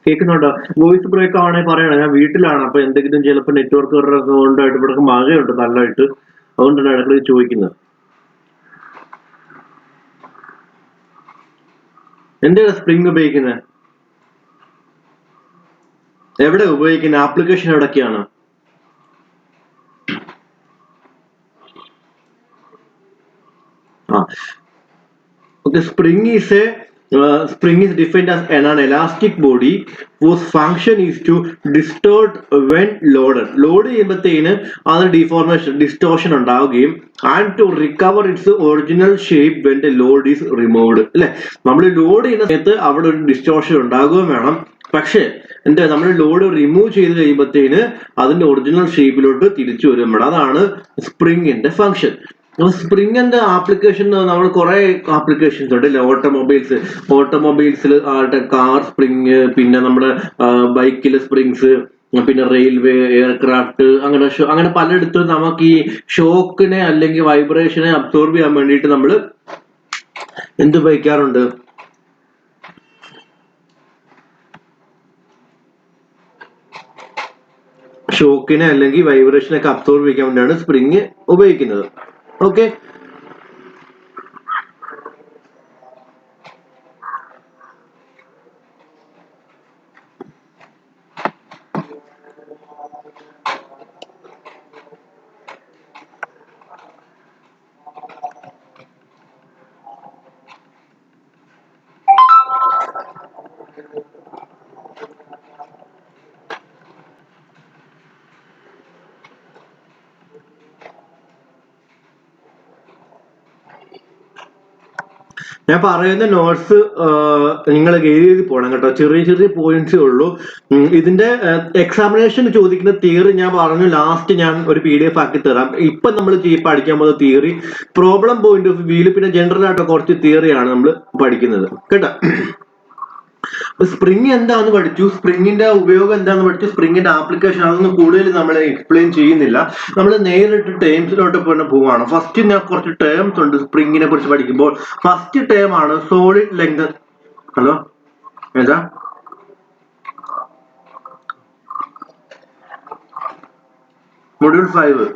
കേൾക്കുന്നുണ്ടോ? Voice break ആണെങ്കിൽ പറയണം. ഞാൻ വീട്ടിലാണ്, അപ്പൊ എന്തെങ്കിലും ചിലപ്പോൾ നെറ്റ്വർക്ക് കൊണ്ടായിട്ട് ഇവിടെ മഴയുണ്ട് നല്ലതായിട്ട്, അതുകൊണ്ടാണ് ഇടയ്ക്ക് ചോദിക്കുന്നത്. എന്താണ് സ്പ്രിംഗ് ഉപയോഗിക്കുന്നത്? എവിടെ ഉപയോഗിക്കുന്നത്? Application എവിടൊക്കെയാണ്? Okay, spring is defined as an elastic body whose function is to distort when loaded. Load ചെയ്യുമ്പോഴത്തേന് അത് distortion ഉണ്ടാവുകയും and to recover its original shape when the load is removed. അല്ലെ, നമ്മൾ ലോഡ് ചെയ്യുന്ന സമയത്ത് അവിടെ ഒരു ഡിസ്റ്റോർഷൻ ഉണ്ടാകുകയും വേണം. പക്ഷേ എന്താ, നമ്മൾ ലോഡ് റിമൂവ് ചെയ്ത് കഴിയുമ്പോഴത്തേന് അതിന്റെ ഒറിജിനൽ ഷേപ്പിലോട്ട് തിരിച്ചു വരും. അതാണ് സ്പ്രിങ്ങിന്റെ ഫംഗ്ഷൻ. സ്പ്രിങ്ങിന്റെ ആപ്ലിക്കേഷൻ നമ്മൾ കുറെ ആപ്ലിക്കേഷൻസ് ഉണ്ട്. ഓട്ടോമൊബൈൽസിൽ കാർ സ്പ്രിങ്, പിന്നെ നമ്മുടെ ബൈക്കിൽ സ്പ്രിങ്സ്, പിന്നെ റെയിൽവേ, എയർക്രാഫ്റ്റ്, അങ്ങനെ പലയിടത്തും നമുക്ക് ഈ ഷോക്കിനെ അല്ലെങ്കിൽ വൈബ്രേഷനെ അബ്സോർബ് ചെയ്യാൻ വേണ്ടിയിട്ട് നമ്മൾ എന്ത് ഉപയോഗിക്കാറുണ്ട്? ഷോക്കിനെ അല്ലെങ്കിൽ വൈബ്രേഷനൊക്കെ അബ്സോർബ് ചെയ്യാൻ വേണ്ടിയാണ് സ്പ്രിങ് ഉപയോഗിക്കുന്നത്. ഓക്കെ, ഞാൻ പറയുന്ന നോട്ട്സ് നിങ്ങൾ എഴുതി പോകണം കേട്ടോ. ചെറിയ ചെറിയ പോയിന്റ്സേ ഉള്ളൂ. ഇതിന്റെ എക്സാമിനേഷൻ ചോദിക്കുന്ന തിയറി ഞാൻ പറഞ്ഞു ലാസ്റ്റ് ഞാൻ ഒരു PDF ആക്കി തരാം. ഇപ്പൊ നമ്മൾ പഠിക്കാൻ പോകുന്ന തിയറി പ്രോബ്ലം പോയിന്റ് ഓഫ് വ്യൂല്, പിന്നെ ജനറൽ ആയിട്ട് കുറച്ച് തിയറിയാണ് നമ്മൾ പഠിക്കുന്നത് കേട്ടോ. സ്പ്രിങ് എന്താന്ന് പഠിച്ചു, സ്പ്രിങ്ങിന്റെ ഉപയോഗം എന്താന്ന് പഠിച്ചു, സ്പ്രിങ്ങിന്റെ ആപ്ലിക്കേഷൻ അതൊന്നും കൂടുതൽ നമ്മൾ എക്സ്പ്ലെയിൻ ചെയ്യുന്നില്ല. നമ്മൾ നേരിട്ട് ടേംസിലോട്ട് തന്നെ പോവാണ്. ഫസ്റ്റ് ഞാൻ കുറച്ച് ടേംസ് ഉണ്ട് സ്പ്രിങ്ങിനെ കുറിച്ച് പഠിക്കുമ്പോൾ. ഫസ്റ്റ് ടേം ആണ് സോളിഡ് ലെങ്ത്. ഹലോ, ഏതാ? മൊഡ്യൂൾ 5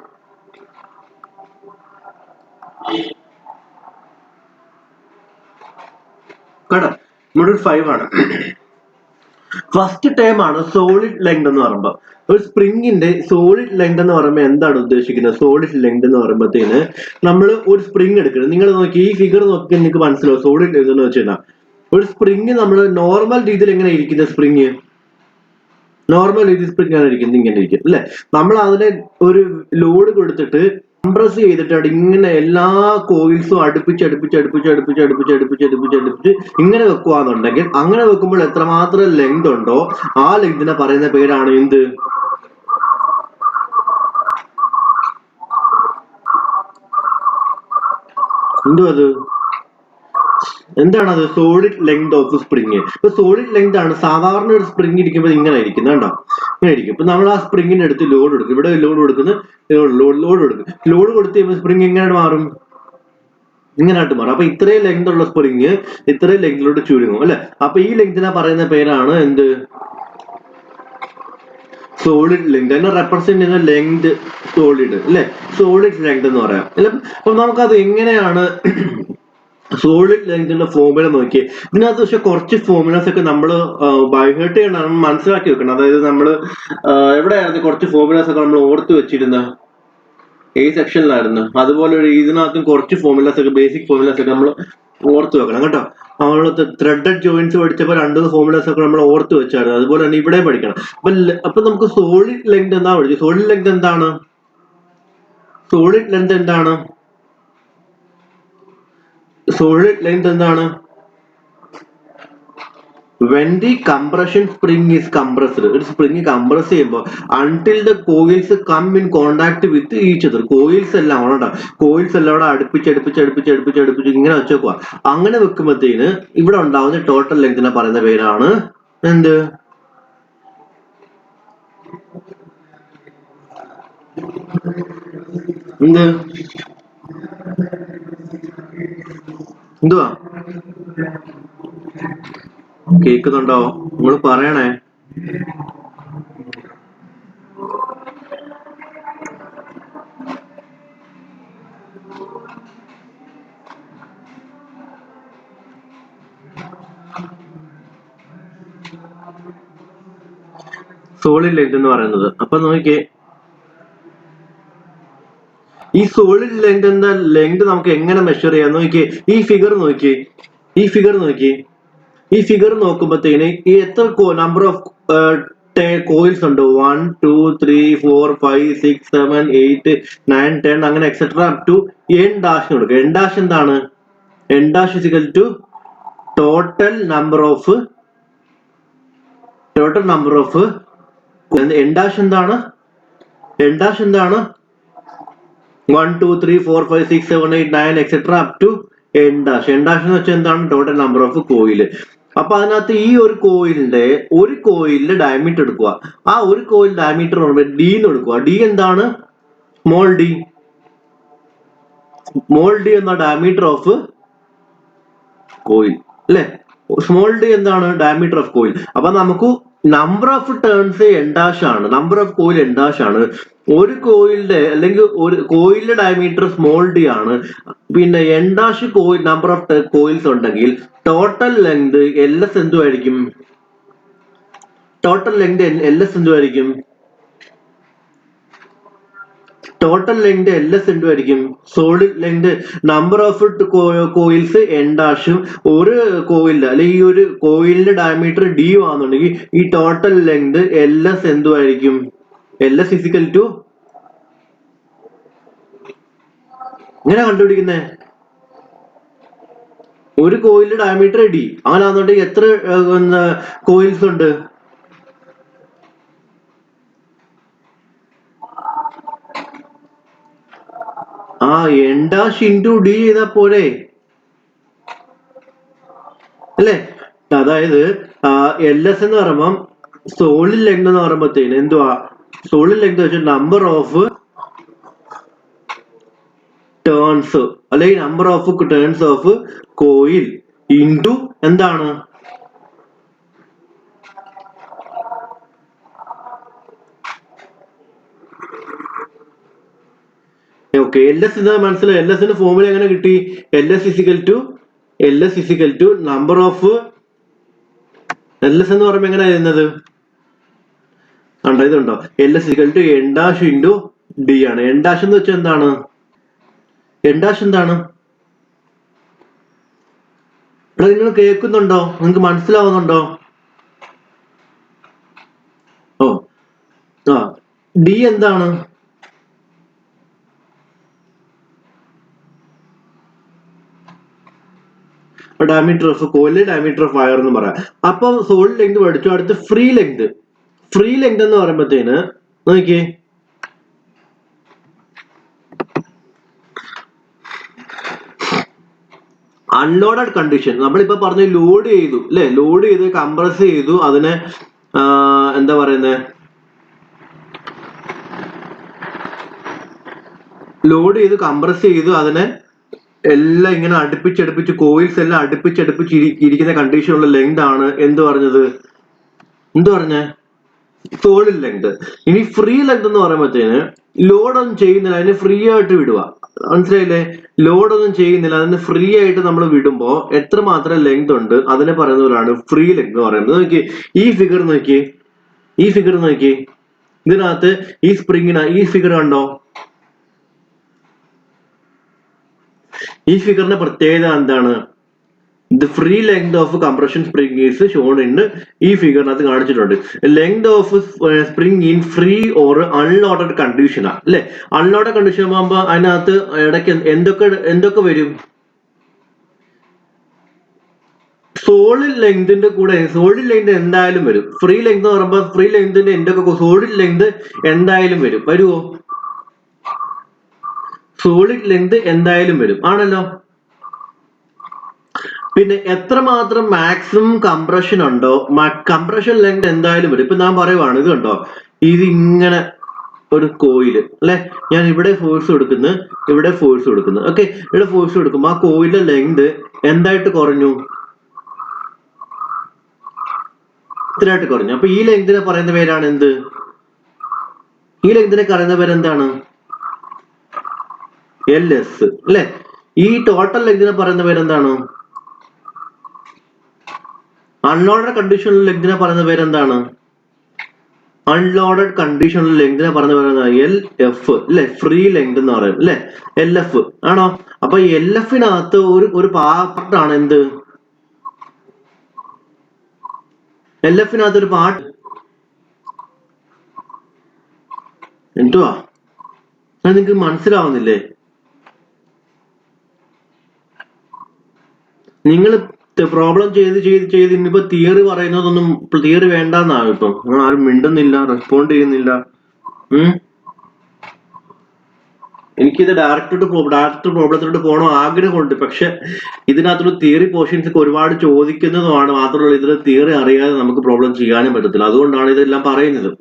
കേട്ടോ, മൊഡ്യൂൾ 5 ആണ്. ഫസ്റ്റ് ടേം ആണ് സോളിഡ് ലെങ്ത് എന്ന് പറയുമ്പോൾ. ഒരു സ്പ്രിങ്ങിന്റെ സോളിഡ് ലെങ്ത് എന്ന് പറയുമ്പോൾ എന്താണ് ഉദ്ദേശിക്കുന്നത്? സോളിഡ് ലെങ്ത് എന്ന് പറയുമ്പോഴത്തേന് നമ്മൾ ഒരു സ്പ്രിങ് എടുക്കണം. നിങ്ങൾ നോക്കി ഈ ഫിഗർ നോക്കി നിങ്ങൾക്ക് മനസ്സിലാവും സോളിഡ് ലെങ്ത് എന്ന് വെച്ചാൽ ഒരു സ്പ്രിങ് നമ്മൾ നോർമൽ രീതിയിൽ എങ്ങനെ ഇരിക്കുന്നത്? സ്പ്രിങ് നോർമൽ രീതിയിൽ സ്പ്രിങ് ആണ് ഇരിക്കുന്നത്, ഇങ്ങനെ ഇരിക്കും അല്ലെ. നമ്മൾ അതിനെ ഒരു ലോഡ് കൊടുത്തിട്ട് കംപ്രസ് ചെയ്തിട്ട് ഇങ്ങനെ എല്ലാ കോയിൽസും അടുപ്പിച്ച് ഇങ്ങനെ വെക്കുവാന്നുണ്ടെങ്കിൽ, അങ്ങനെ വെക്കുമ്പോൾ എത്രമാത്രം ലെങ്ത് ഉണ്ടോ ആ ലെങ്തിനെ പറയുന്ന പേരാണ് എന്ത്? അത് എന്താണത്? Solid length of spring. ഇപ്പൊ സോളിഡ് ലെങ്ത് ആണ്. സാധാരണ ഒരു സ്പ്രിങ് ഇരിക്കുമ്പോൾ ഇങ്ങനെ ഇരിക്കും, കണ്ടോ? ഇങ്ങനെ ഇരിക്കും. ഇപ്പൊ നമ്മൾ ആ സ്പ്രിങ്ങിന്റെ അടുത്ത് ലോഡ് കൊടുക്കും. ഇവിടെ ലോഡ് കൊടുക്കുന്ന ലോഡ് കൊടുക്കും. ലോഡ് കൊടുത്ത് കഴിയുമ്പോൾ സ്പ്രിങ് എങ്ങനെ മാറും? ഇങ്ങനായിട്ട് മാറും. അപ്പൊ ഇത്രയും ലെങ്ത് ഉള്ള സ്പ്രിങ് ഇത്രയും ലെങ്തിലോട്ട് ചുരുങ്ങും അല്ലെ. അപ്പൊ ഈ ലെങ്തിനെ പറയുന്ന പേരാണ് എന്ത്? Solid length. അതിനെ റെപ്രസെന്റ് ചെയ്യുന്ന ലെങ്ത് സോളിഡ് അല്ലെ, സോളിഡ് ലെങ്ത് എന്ന് പറയാം. അപ്പൊ നമുക്കത് എങ്ങനെയാണ് സോളിഡ് ലെങ്തിന്റെ ഫോർമുല നോക്കി. ഇതിനകത്ത് പക്ഷെ കുറച്ച് ഫോർമുലാസ് ഒക്കെ നമ്മൾ ബൈഹേർട്ട് ചെയ്യണം, മനസ്സിലാക്കി വെക്കണം. അതായത് നമ്മൾ എവിടെയായിരുന്നു കുറച്ച് ഫോർമുലാസ് ഒക്കെ നമ്മൾ ഓർത്ത് വെച്ചിരുന്ന സെക്ഷനിലായിരുന്നു. അതുപോലെ ഇതിനകത്തും കുറച്ച് ഫോർമുലാസ് ഒക്കെ, ബേസിക് ഫോർമുലാസ് ഒക്കെ നമ്മൾ ഓർത്ത് വെക്കണം കേട്ടോ. നമ്മൾ ത്രെഡഡ് ജോയിന്റ്സ് പഠിച്ചപ്പോൾ 2 ഫോർമുലാസ് ഒക്കെ നമ്മൾ ഓർത്ത് വെച്ചായിരുന്നു. അതുപോലെ തന്നെ ഇവിടെ പഠിക്കണം. അപ്പൊ നമുക്ക് സോളിഡ് ലെങ്ത് എന്താ പഠിച്ചു? സോളിഡ് ലെങ്ത് എന്താണ്? സോളിഡ് ലെങ്ത് എന്താണ്? സോളിഡ് ലെങ്ത് എന്താണ്? when the compression spring is compressed, ഒരു സ്പ്രിങ് കംപ്രസ് ചെയ്യുമ്പോൾ until the coils come in contact with each other, coils എല്ലാം അവിടെ അടുപ്പിച്ച് ഇങ്ങനെ വെച്ചേക്കുക. അങ്ങനെ വെക്കുമ്പോഴത്തേന് ഇവിടെ ഉണ്ടാവുന്ന ടോട്ടൽ ലെങ്തിനെ പറയുന്ന പേരാണ് എന്ത്? എന്തുവാ? കേൾക്കുന്നുണ്ടോ? നിങ്ങൾ പറയണേ. സോളിഡ് ലെങ്ത് എന്ന് പറയുന്നത്. അപ്പൊ നോക്കിയേ, ഈ സോളിഡ് ലെങ്ത് എന്ന ലെങ്ത് നമുക്ക് എങ്ങനെ മെഷർ ചെയ്യാം നോക്കിയേ. ഈ ഫിഗർ നോക്കിയേ, ഈ ഫിഗർ നോക്കിയേ. ഈ ഫിഗർ നോക്കുമ്പോഴത്തേന് ഈ എത്ര നമ്പർ ഓഫ് കോയിൽസ് ഉണ്ട്? 1 2 3 4 5 6 7 8 9 10 അങ്ങനെ etcetera up to N dash കൊടുക്കുക. എൻ ഡാഷ് എന്താണ്? N dash is equal to total number of N dash എന്താണ്? എൻ ഡാഷ് എന്താണ്? 1 2 3 4 5 6 7 8 9 et cetera up to N dash. N dash എന്ന് വെച്ചാൽ എന്താണ്? Total number of coil. അപ്പൊ അതിനകത്ത് ഈ ഒരു കോയിലിന്റെ ഡയമീറ്റർ എടുക്കുക. ആ ഒരു കോയിൽ ഡയമീറ്റർ ഡി എന്ന് എടുക്കുക. ഡി എന്താണ്? Small d. സ്മോൾ ഡി എന്ന ഡയമീറ്റർ ഓഫ് കോയിൽ അല്ലെ? സ്മോൾ ഡി എന്താണ്? Diameter of coil. അപ്പൊ നമുക്ക് number of turns N dash ആണ്, number of coil N dash ആണ്. ഒരു കോയിലിന്റെ അല്ലെങ്കിൽ ഒരു കോയിലിന്റെ ഡയമീറ്റർ സ്മോൾ ഡി ആണ്. പിന്നെ N dash coil number of coils ഉണ്ടെങ്കിൽ ടോട്ടൽ ലെങ്ത് എൽ എസ് എന്തുമായിരിക്കും? ടോട്ടൽ ലെങ്ത് എൽ എസ് എന്തുമായിരിക്കും? ടോട്ടൽ ലെങ്ത് എൽ എസ് എന്തുമായിരിക്കും? Solid length number of coils N ഡാഷും ഒരു കോയിലിന്റെ അല്ലെങ്കിൽ ഈ ഒരു കോയിലിന്റെ ഡയമീറ്റർ ഡി ആണെന്നുണ്ടെങ്കിൽ ഈ ടോട്ടൽ ലെങ്ത് എൽ എസ് എന്തുമായിരിക്കും? എൽ എസ് ഇസിക്കൽ ടു എങ്ങനെ കണ്ടുപിടിക്കുന്നേ? ഒരു കോയിലിന്റെ ഡയമീറ്റർ ഡി അങ്ങനെയാണെന്നുണ്ടെങ്കിൽ എത്ര കോയിൽസ് ഉണ്ട്? എൻ ഡാഷ് ഇൻറ്റു ഡി ചെയ്താ പോരെ അല്ലേ? അതായത് എൽ എസ് എന്ന് പറയുമ്പം സോളിഡ് ലെങ്ത് എന്ന് പറയുമ്പോഴത്തേന് എന്തുവാ? സോളിഡ് ലെങ്ത് വെച്ചാൽ നമ്പർ ഓഫ് ടേൺസ് അല്ലെങ്കിൽ number of turns of coil into എന്താണ്? ഓക്കെ, എൽ എസ് എന്താ മനസ്സിലായി? എൽ എസിന്റെ ഫോർമുല എങ്ങനെ കിട്ടി? L S is equal to number of L S എന്ന് പറയുമ്പോൾ എങ്ങനെ എഴുതുന്നത്? ഇതുണ്ടോ? L S is equal to N dash into D ആണ്. എൻ ഡാഷ് എന്ന് വെച്ചാൽ എന്താണ്? എൻ ഡാഷ് എന്താണ്? ഇവിടെ നിങ്ങൾ കേൾക്കുന്നുണ്ടോ? നിങ്ങൾക്ക് മനസ്സിലാവുന്നുണ്ടോ? ഡി എന്താണ്? Diameter of coil, diameter of wire എന്ന് പറയാം. അപ്പൊ സോളിഡ് ലെങ്ത് പഠിച്ചു. അടുത്ത് ഫ്രീ ലെങ്ത്. ഫ്രീ ലെങ്ത് എന്ന് പറയുമ്പോഴത്തേന് നോക്കിയേ, അൺലോഡഡ് കണ്ടീഷൻ. നമ്മളിപ്പോ പറഞ്ഞു ലോഡ് ചെയ്തു അല്ലെ? ലോഡ് ചെയ്ത് കംപ്രസ് ചെയ്തു, അതിനെ എന്താ പറയുന്നത്, ലോഡ് ചെയ്ത് കംപ്രസ് ചെയ്തു, അതിനെ എല്ലാം ഇങ്ങനെ അടുപ്പിച്ചടുപ്പിച്ച് കോയിൽസ് എല്ലാം അടുപ്പിച്ചടുപ്പിച്ച് ഇരിക്കുന്ന കണ്ടീഷനുള്ള ലെങ്ത് ആണ് എന്ത് പറഞ്ഞത്? എന്ത് പറഞ്ഞ? Solid length. ഇനി ഫ്രീ ലെങ്ത് എന്ന് പറയുമ്പോഴത്തേന് ലോഡ് ഒന്നും ചെയ്യുന്നില്ല, അതിനെ ഫ്രീ ആയിട്ട് വിടുക. മനസ്സിലായില്ലേ? ലോഡ് ഒന്നും ചെയ്യുന്നില്ല, അതിന് ഫ്രീ ആയിട്ട് നമ്മൾ വിടുമ്പോ എത്രമാത്രം ലെങ്ത് ഉണ്ട് അതിനെ പറയുന്നവരാണ് ഫ്രീ ലെങ്ത് എന്ന് പറയുന്നത്. നോക്കി ഈ ഫിഗർ നോക്കി, ഈ ഫിഗർ നോക്കി. ഇതിനകത്ത് ഈ സ്പ്രിങ്ങിന് ഈ ഫിഗർ കണ്ടോ? ഈ ഫിഗറിന്റെ പ്രത്യേകത എന്താണ്? The free length of compression spring is shown in ഈ ഫിഗറിനകത്ത് കാണിച്ചിട്ടുണ്ട്. Length of spring in free or unloaded കണ്ടീഷനാ അല്ലെ? അൺലോഡഡ് കണ്ടീഷൻ ആകുമ്പോ അതിനകത്ത് ഇടയ്ക്ക് എന്തൊക്കെ വരും? സോളിഡ് ലെങ്തിന്റെ കൂടെ സോളിഡ് ലെങ്ത് എന്തായാലും വരും. ഫ്രീ ലെങ്ത് എന്ന് പറയുമ്പോൾ ഫ്രീ ലെങ്തിന്റെ എന്തൊക്കെ സോളിഡ് ലെങ്ത് എന്തായാലും വരും. വരുമോ? സോളിഡ് ലെങ്ത് എന്തായാലും വരും ആണല്ലോ. പിന്നെ എത്രമാത്രം മാക്സിമം കംപ്രഷൻ ഉണ്ടോ, കംപ്രഷൻ ലെങ്ത് എന്തായാലും വരും. ഇപ്പൊ ഞാൻ പറയുവാണ്, ഇത് കണ്ടോ, ഇത് ഇങ്ങനെ ഒരു കോയില് അല്ലെ? ഞാൻ ഇവിടെ ഫോഴ്സ് കൊടുക്കുന്നു, ഇവിടെ ഫോഴ്സ് കൊടുക്കുന്നു. ഓക്കെ, ഇവിടെ ഫോഴ്സ് കൊടുക്കുമ്പോൾ ആ കോയിലിന്റെ ലെങ്ത് എന്തായിട്ട് കുറഞ്ഞു? ഇത്രയായിട്ട് കുറഞ്ഞു. അപ്പൊ ഈ ലെങ്തിനെ പറയുന്ന പേരാണ് എന്ത്? ഈ ലെങ്തിനെ പറയുന്ന പേരെന്താണ്? LS അല്ലെ. ഈ ടോട്ടൽ ലെങ്തിനെ പറയുന്ന പേരെന്താണ്? അൺലോഡഡ് കണ്ടീഷണൽ ലെങ്തിനെ പറയുന്ന പേരെന്താണ്? അൺലോഡഡ് കണ്ടീഷണൽ ലെങ്തിനെ പറയുന്ന പേരെന്താണ്? LF അല്ലെ. ഫ്രീ ലെങ്ത് എന്ന് പറയും അല്ലെ. LF ആണോ? അപ്പൊ LF-നകത്ത് ഒരു പാർട്ടാണ് എന്ത്? LF-നകത്ത് ഒരു പാർട്ട് എന്തുവാ? നിങ്ങൾക്ക് മനസ്സിലാവുന്നില്ലേ? നിങ്ങൾ പ്രോബ്ലം ചെയ്ത് ഇനിയിപ്പോ തിയറി പറയുന്നതൊന്നും തിയറി വേണ്ടെന്നാകും. ഇപ്പം നിങ്ങൾ ആരും മിണ്ടുന്നില്ല, റെസ്പോണ്ട് ചെയ്യുന്നില്ല. എനിക്കിത് ഡയറക്റ്റ് പ്രോബ്ലത്തിലോട്ട് പോകണം ആഗ്രഹമുണ്ട്. പക്ഷെ ഇതിനകത്തുള്ള തിയറി പോർഷൻസ് ഒക്കെ ഒരുപാട് ചോദിക്കുന്നതുമാണ്. മാത്രമല്ല ഇതിൽ തിയറി അറിയാതെ നമുക്ക് പ്രോബ്ലം ചെയ്യാനും പറ്റത്തില്ല. അതുകൊണ്ടാണ് ഇതെല്ലാം പറയുന്നത്.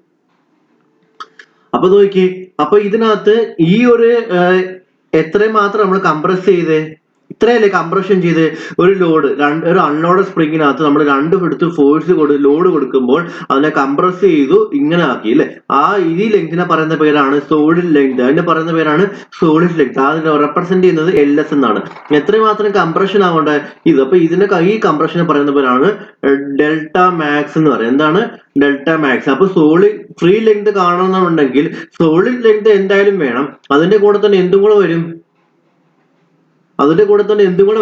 അപ്പൊ നോക്കി, അപ്പൊ ഇതിനകത്ത് ഈ ഒരു എത്രയും മാത്രം നമ്മൾ കംപ്രസ് ചെയ്തേ? ഇത്രയല്ലേ കംപ്രഷൻ ചെയ്ത്? ഒരു ലോഡ്, ഒരു അൺലോഡഡ് സ്പ്രിങ്ങിനകത്ത് നമ്മൾ എടുത്ത് ഫോഴ്സ് ലോഡ് കൊടുക്കുമ്പോൾ അതിനെ കംപ്രസ് ചെയ്തു ഇങ്ങനെ ആക്കി അല്ലെ. ഈ ലെങ്തിനെ പറയുന്ന പേരാണ് സോളിഡ് ലെങ്ത്. അതിനെ പറയുന്ന പേരാണ് സോളിഡ് ലെങ്ത്. അതിനെ റെപ്രസെന്റ് ചെയ്യുന്നത് LS എന്നാണ്. എത്രയും മാത്രം കംപ്രഷൻ ആവണ്ടേ ഇത്. അപ്പൊ ഈ കംപ്രഷനെ പറയുന്ന പേരാണ് ഡെൽറ്റ മാക്സ് എന്ന് പറയും. എന്താണ്? Delta max. അപ്പൊ ഫ്രീ ലെങ്ത് കാണണമെന്നുണ്ടെങ്കിൽ സോളിഡ് ലെങ്ത് എന്തായാലും വേണം. അതിന്റെ കൂടെ തന്നെ എന്തും കൂടെ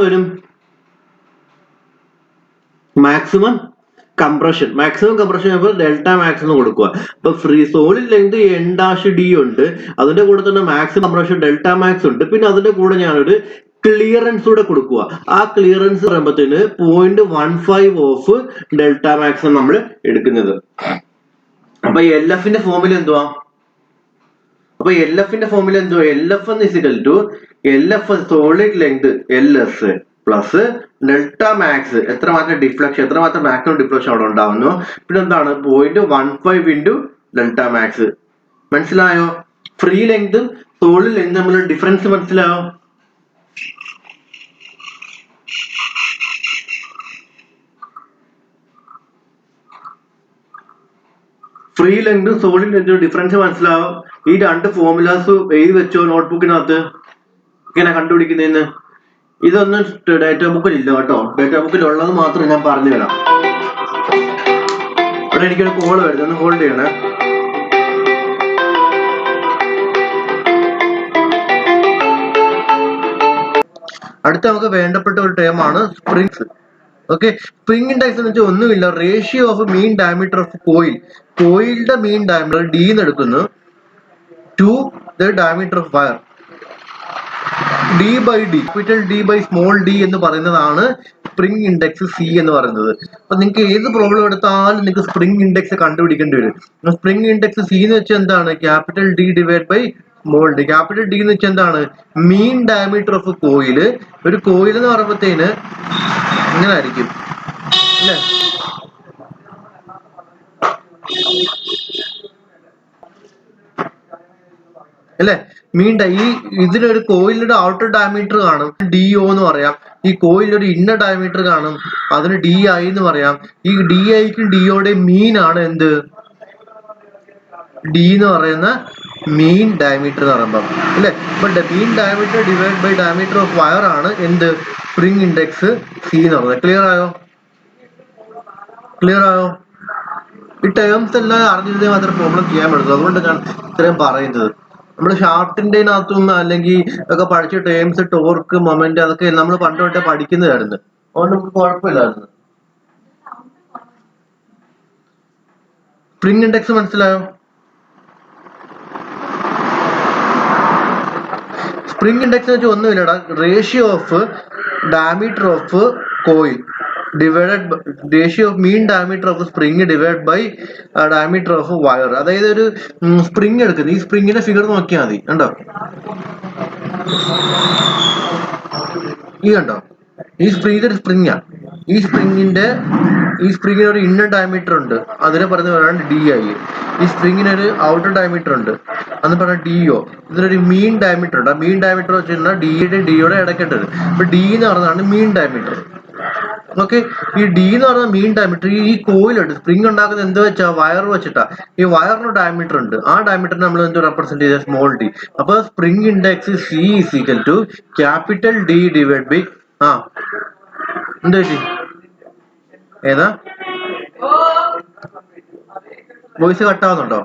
വരും? Maximum compression. ഡെൽറ്റ മാക്സ് എന്ന് കൊടുക്കുക. അപ്പൊ ഫ്രീ സോളിഡ് ലെങ്ത് N-D ഉണ്ട്. അതിന്റെ കൂടെ തന്നെ മാക്സിമം കംപ്രഷൻ ഡെൽറ്റ മാക്സ് ഉണ്ട്. പിന്നെ അതിന്റെ കൂടെ ഞാനൊരു ക്ലിയറൻസ് കൂടെ കൊടുക്കുക. ആ ക്ലിയറൻസ് പറയുമ്പോഴത്തേന് 0.15 ഓഫ് ഡെൽറ്റ മാക്സ് നമ്മൾ എടുക്കുന്നത്. അപ്പൊ LF-ന്റെ ഫോമിൽ എന്തുവാ? LF LF solid length LS plus delta max. എത്ര മാത്രം മാക്സിമം ഡിഫ്ലക്ഷൻ അവിടെ ഉണ്ടാവുന്നു. പിന്നെ എന്താണ്? 0.15 ഇൻറ്റു ഡെൽറ്റ മാക്സ്. മനസ്സിലായോ? ഫ്രീ ലെങ്തും സോളിഡ് ലെങ്തും തമ്മിലുള്ള ഡിഫറൻസ് മനസ്സിലായോ? ഫ്രീ ലെങ്തും സോളിഡ് ലെങ്തും ഡിഫറൻസ് മനസ്സിലാവും. ഈ രണ്ട് ഫോർമുലാസ് എഴുതി വെച്ചോ നോട്ട്ബുക്കിനകത്ത്. ഇങ്ങനെ കണ്ടുപിടിക്കുന്നതിന് ഇതൊന്നും ഡേറ്റ ബുക്കിൽ ഇല്ല കേട്ടോ. ഡേറ്റ ബുക്കിൽ ഉള്ളത് മാത്രം ഞാൻ പറഞ്ഞു തരാം. ഇവിടെ എനിക്കൊരു കോള് വരുന്നത്, ഒന്ന് ഹോൾഡ് ചെയ്യണേ. അടുത്ത നമുക്ക് വേണ്ടപ്പെട്ട ഒരു ടേമാണ് സ്പ്രിങ്സ്. ഓക്കെ, സ്പ്രിംഗ് ഇൻഡെക്സ് എന്ന് വെച്ചാൽ ഒന്നുമില്ല, ratio of mean diameter of coil. കോയിലിന്റെ മീൻ ഡയമീറ്റർ D എന്ന് എടുക്കുന്നു to the diameter of wire. Capital D by small d എന്ന് പറയുന്നതാണ് സ്പ്രിംഗ് ഇൻഡെക്സ് C എന്ന് പറയുന്നത്. അപ്പൊ നിങ്ങൾക്ക് ഏത് പ്രോബ്ലം എടുത്താലും നിങ്ങൾക്ക് സ്പ്രിംഗ് ഇൻഡെക്സ് കണ്ടുപിടിക്കേണ്ടി വരും. സ്പ്രിംഗ് ഇൻഡെക്സ് C എന്ന് വെച്ചാൽ എന്താണ്? Capital D divide by small d. Capital D എന്ന് വെച്ചാൽ എന്താണ്? Mean diameter of coil. ഒരു കോയിൽ എന്ന് പറയുമ്പോഴത്തേന് ഇങ്ങനെ ആയിരിക്കും അല്ലേ? അല്ലെ, ഇതിനൊരു കോയിലിന്റെ ഔട്ടർ ഡയമീറ്റർ കാണും, DO എന്ന് പറയാം. ഈ കോയിലൊരു ഇന്നർ ഡയമീറ്റർ കാണും, അതിന് DI എന്ന് പറയാം. ഈ DIക്കും DOയുടെ മീൻ ആണ് എന്ത്? D എന്ന് പറയുന്ന മീൻ ഡയമീറ്റർ എന്ന് പറയുമ്പോൾ അല്ലെ. അപ്പൊ mean diameter divide by diameter of wire ആണ് എന്ത്? സ്പ്രിംഗ് ഇൻഡെക്സ് C എന്ന് പറയുന്നത്. ക്ലിയർ ആയോ? ഈ ടേംസ് എല്ലാം അറിഞ്ഞിരുന്നേ മാത്രമേ പ്രോബ്ലം ചെയ്യാൻ പറ്റുള്ളൂ. അതുകൊണ്ട് ഞാൻ ഇത്രയും പറയുന്നത്. നമ്മുടെ ഷാഫ്റ്റിന്റെ അകത്തും അല്ലെങ്കിൽ ഒക്കെ പഠിച്ച ടേംസ്, ടോർക്ക്, മൊമെന്റ്, അതൊക്കെ നമ്മൾ പണ്ട് തൊട്ടേ പഠിക്കുന്നതായിരുന്നു. അതുകൊണ്ട് നമുക്ക് കുഴപ്പമില്ലായിരുന്നു. സ്പ്രിംഗ് ഇൻഡെക്സ് മനസ്സിലായോ? സ്പ്രിംഗ് ഇൻഡെക്സ് എന്ന് വെച്ചാൽ ഒന്നുമില്ലടാ, ratio of diameter of coil divided ratio of mean diameter of spring divide by diameter of wire. അതായത് ഒരു സ്പ്രിംഗ് എടുക്കുന്നത്, ഈ സ്പ്രിംഗിന്റെ ഫിഗർ നോക്കിയാൽ മതി. കണ്ടോ? ഈ സ്പ്രിംഗ് ഒരു സ്പ്രിംഗാ. ഈ സ്പ്രിംഗിന് ഒരു ഇന്നർ ഡയമീറ്റർ ഉണ്ട്, അതിനെ പറയുന്നതാണ് DI. ഈ സ്പ്രിംഗിന് ഒരു ഔട്ടർ ഡയമീറ്റർ ഉണ്ട്, അന്ന് പറഞ്ഞ DO. ഇതിനൊരു മീൻ ഡയമീറ്റർ ഉണ്ട്. ആ മീൻ ഡയമീറ്റർ വെച്ച് കഴിഞ്ഞാൽ DOയുടെ ഇടയ്ക്കിട്ടത്. അപ്പൊ D എന്ന് പറയുന്നതാണ് മീൻ ഡയമീറ്റർ. ഓക്കെ. ഈ ഡി എന്ന് പറയുന്ന മീൻ ഡയമീറ്റർ, ഈ കോയിലുണ്ട് സ്പ്രിംഗ് ഉണ്ടാക്കുന്നത് എന്ത് വെച്ചാ വയർ വെച്ചിട്ടാ. ഈ വയറിന് ഡയമീറ്റർ ഉണ്ട്, ആ ഡയമീറ്റർ നമ്മൾ എന്ത് റെപ്രസെന്റ് ചെയ്ത സ്മോൾ ഡി. അപ്പൊ spring index C is equal to capital D divide by എന്ത് പറ്റി ഏതാ വോയിസ് കട്ടാവുന്നുണ്ടോ?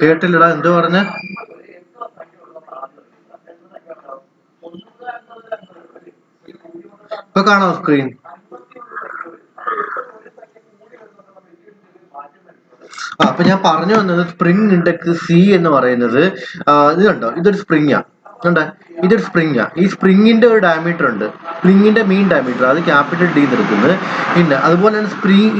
കേട്ടില്ലടാ, എന്തോ പറഞ്ഞ? ഇപ്പൊ കാണാം സ്ക്രീൻ? അപ്പൊ ഞാൻ പറഞ്ഞു വന്നത് സ്പ്രിംഗ് ഇൻഡെക്സ് സി എന്ന് പറയുന്നത് ഇത് കണ്ടോ, ഇതൊരു സ്പ്രിംഗാ കണ്ടേ, ഇതൊരു സ്പ്രിംഗാ. ഈ സ്പ്രിങ്ങിന്റെ ഒരു ഡയമീറ്റർ ഉണ്ട്, സ്പ്രിങ്ങിന്റെ മീൻ ഡയമീറ്റർ, അത് ക്യാപിറ്റൽ ഡി എടുക്കുന്നത്. പിന്നെ അതുപോലെ തന്നെ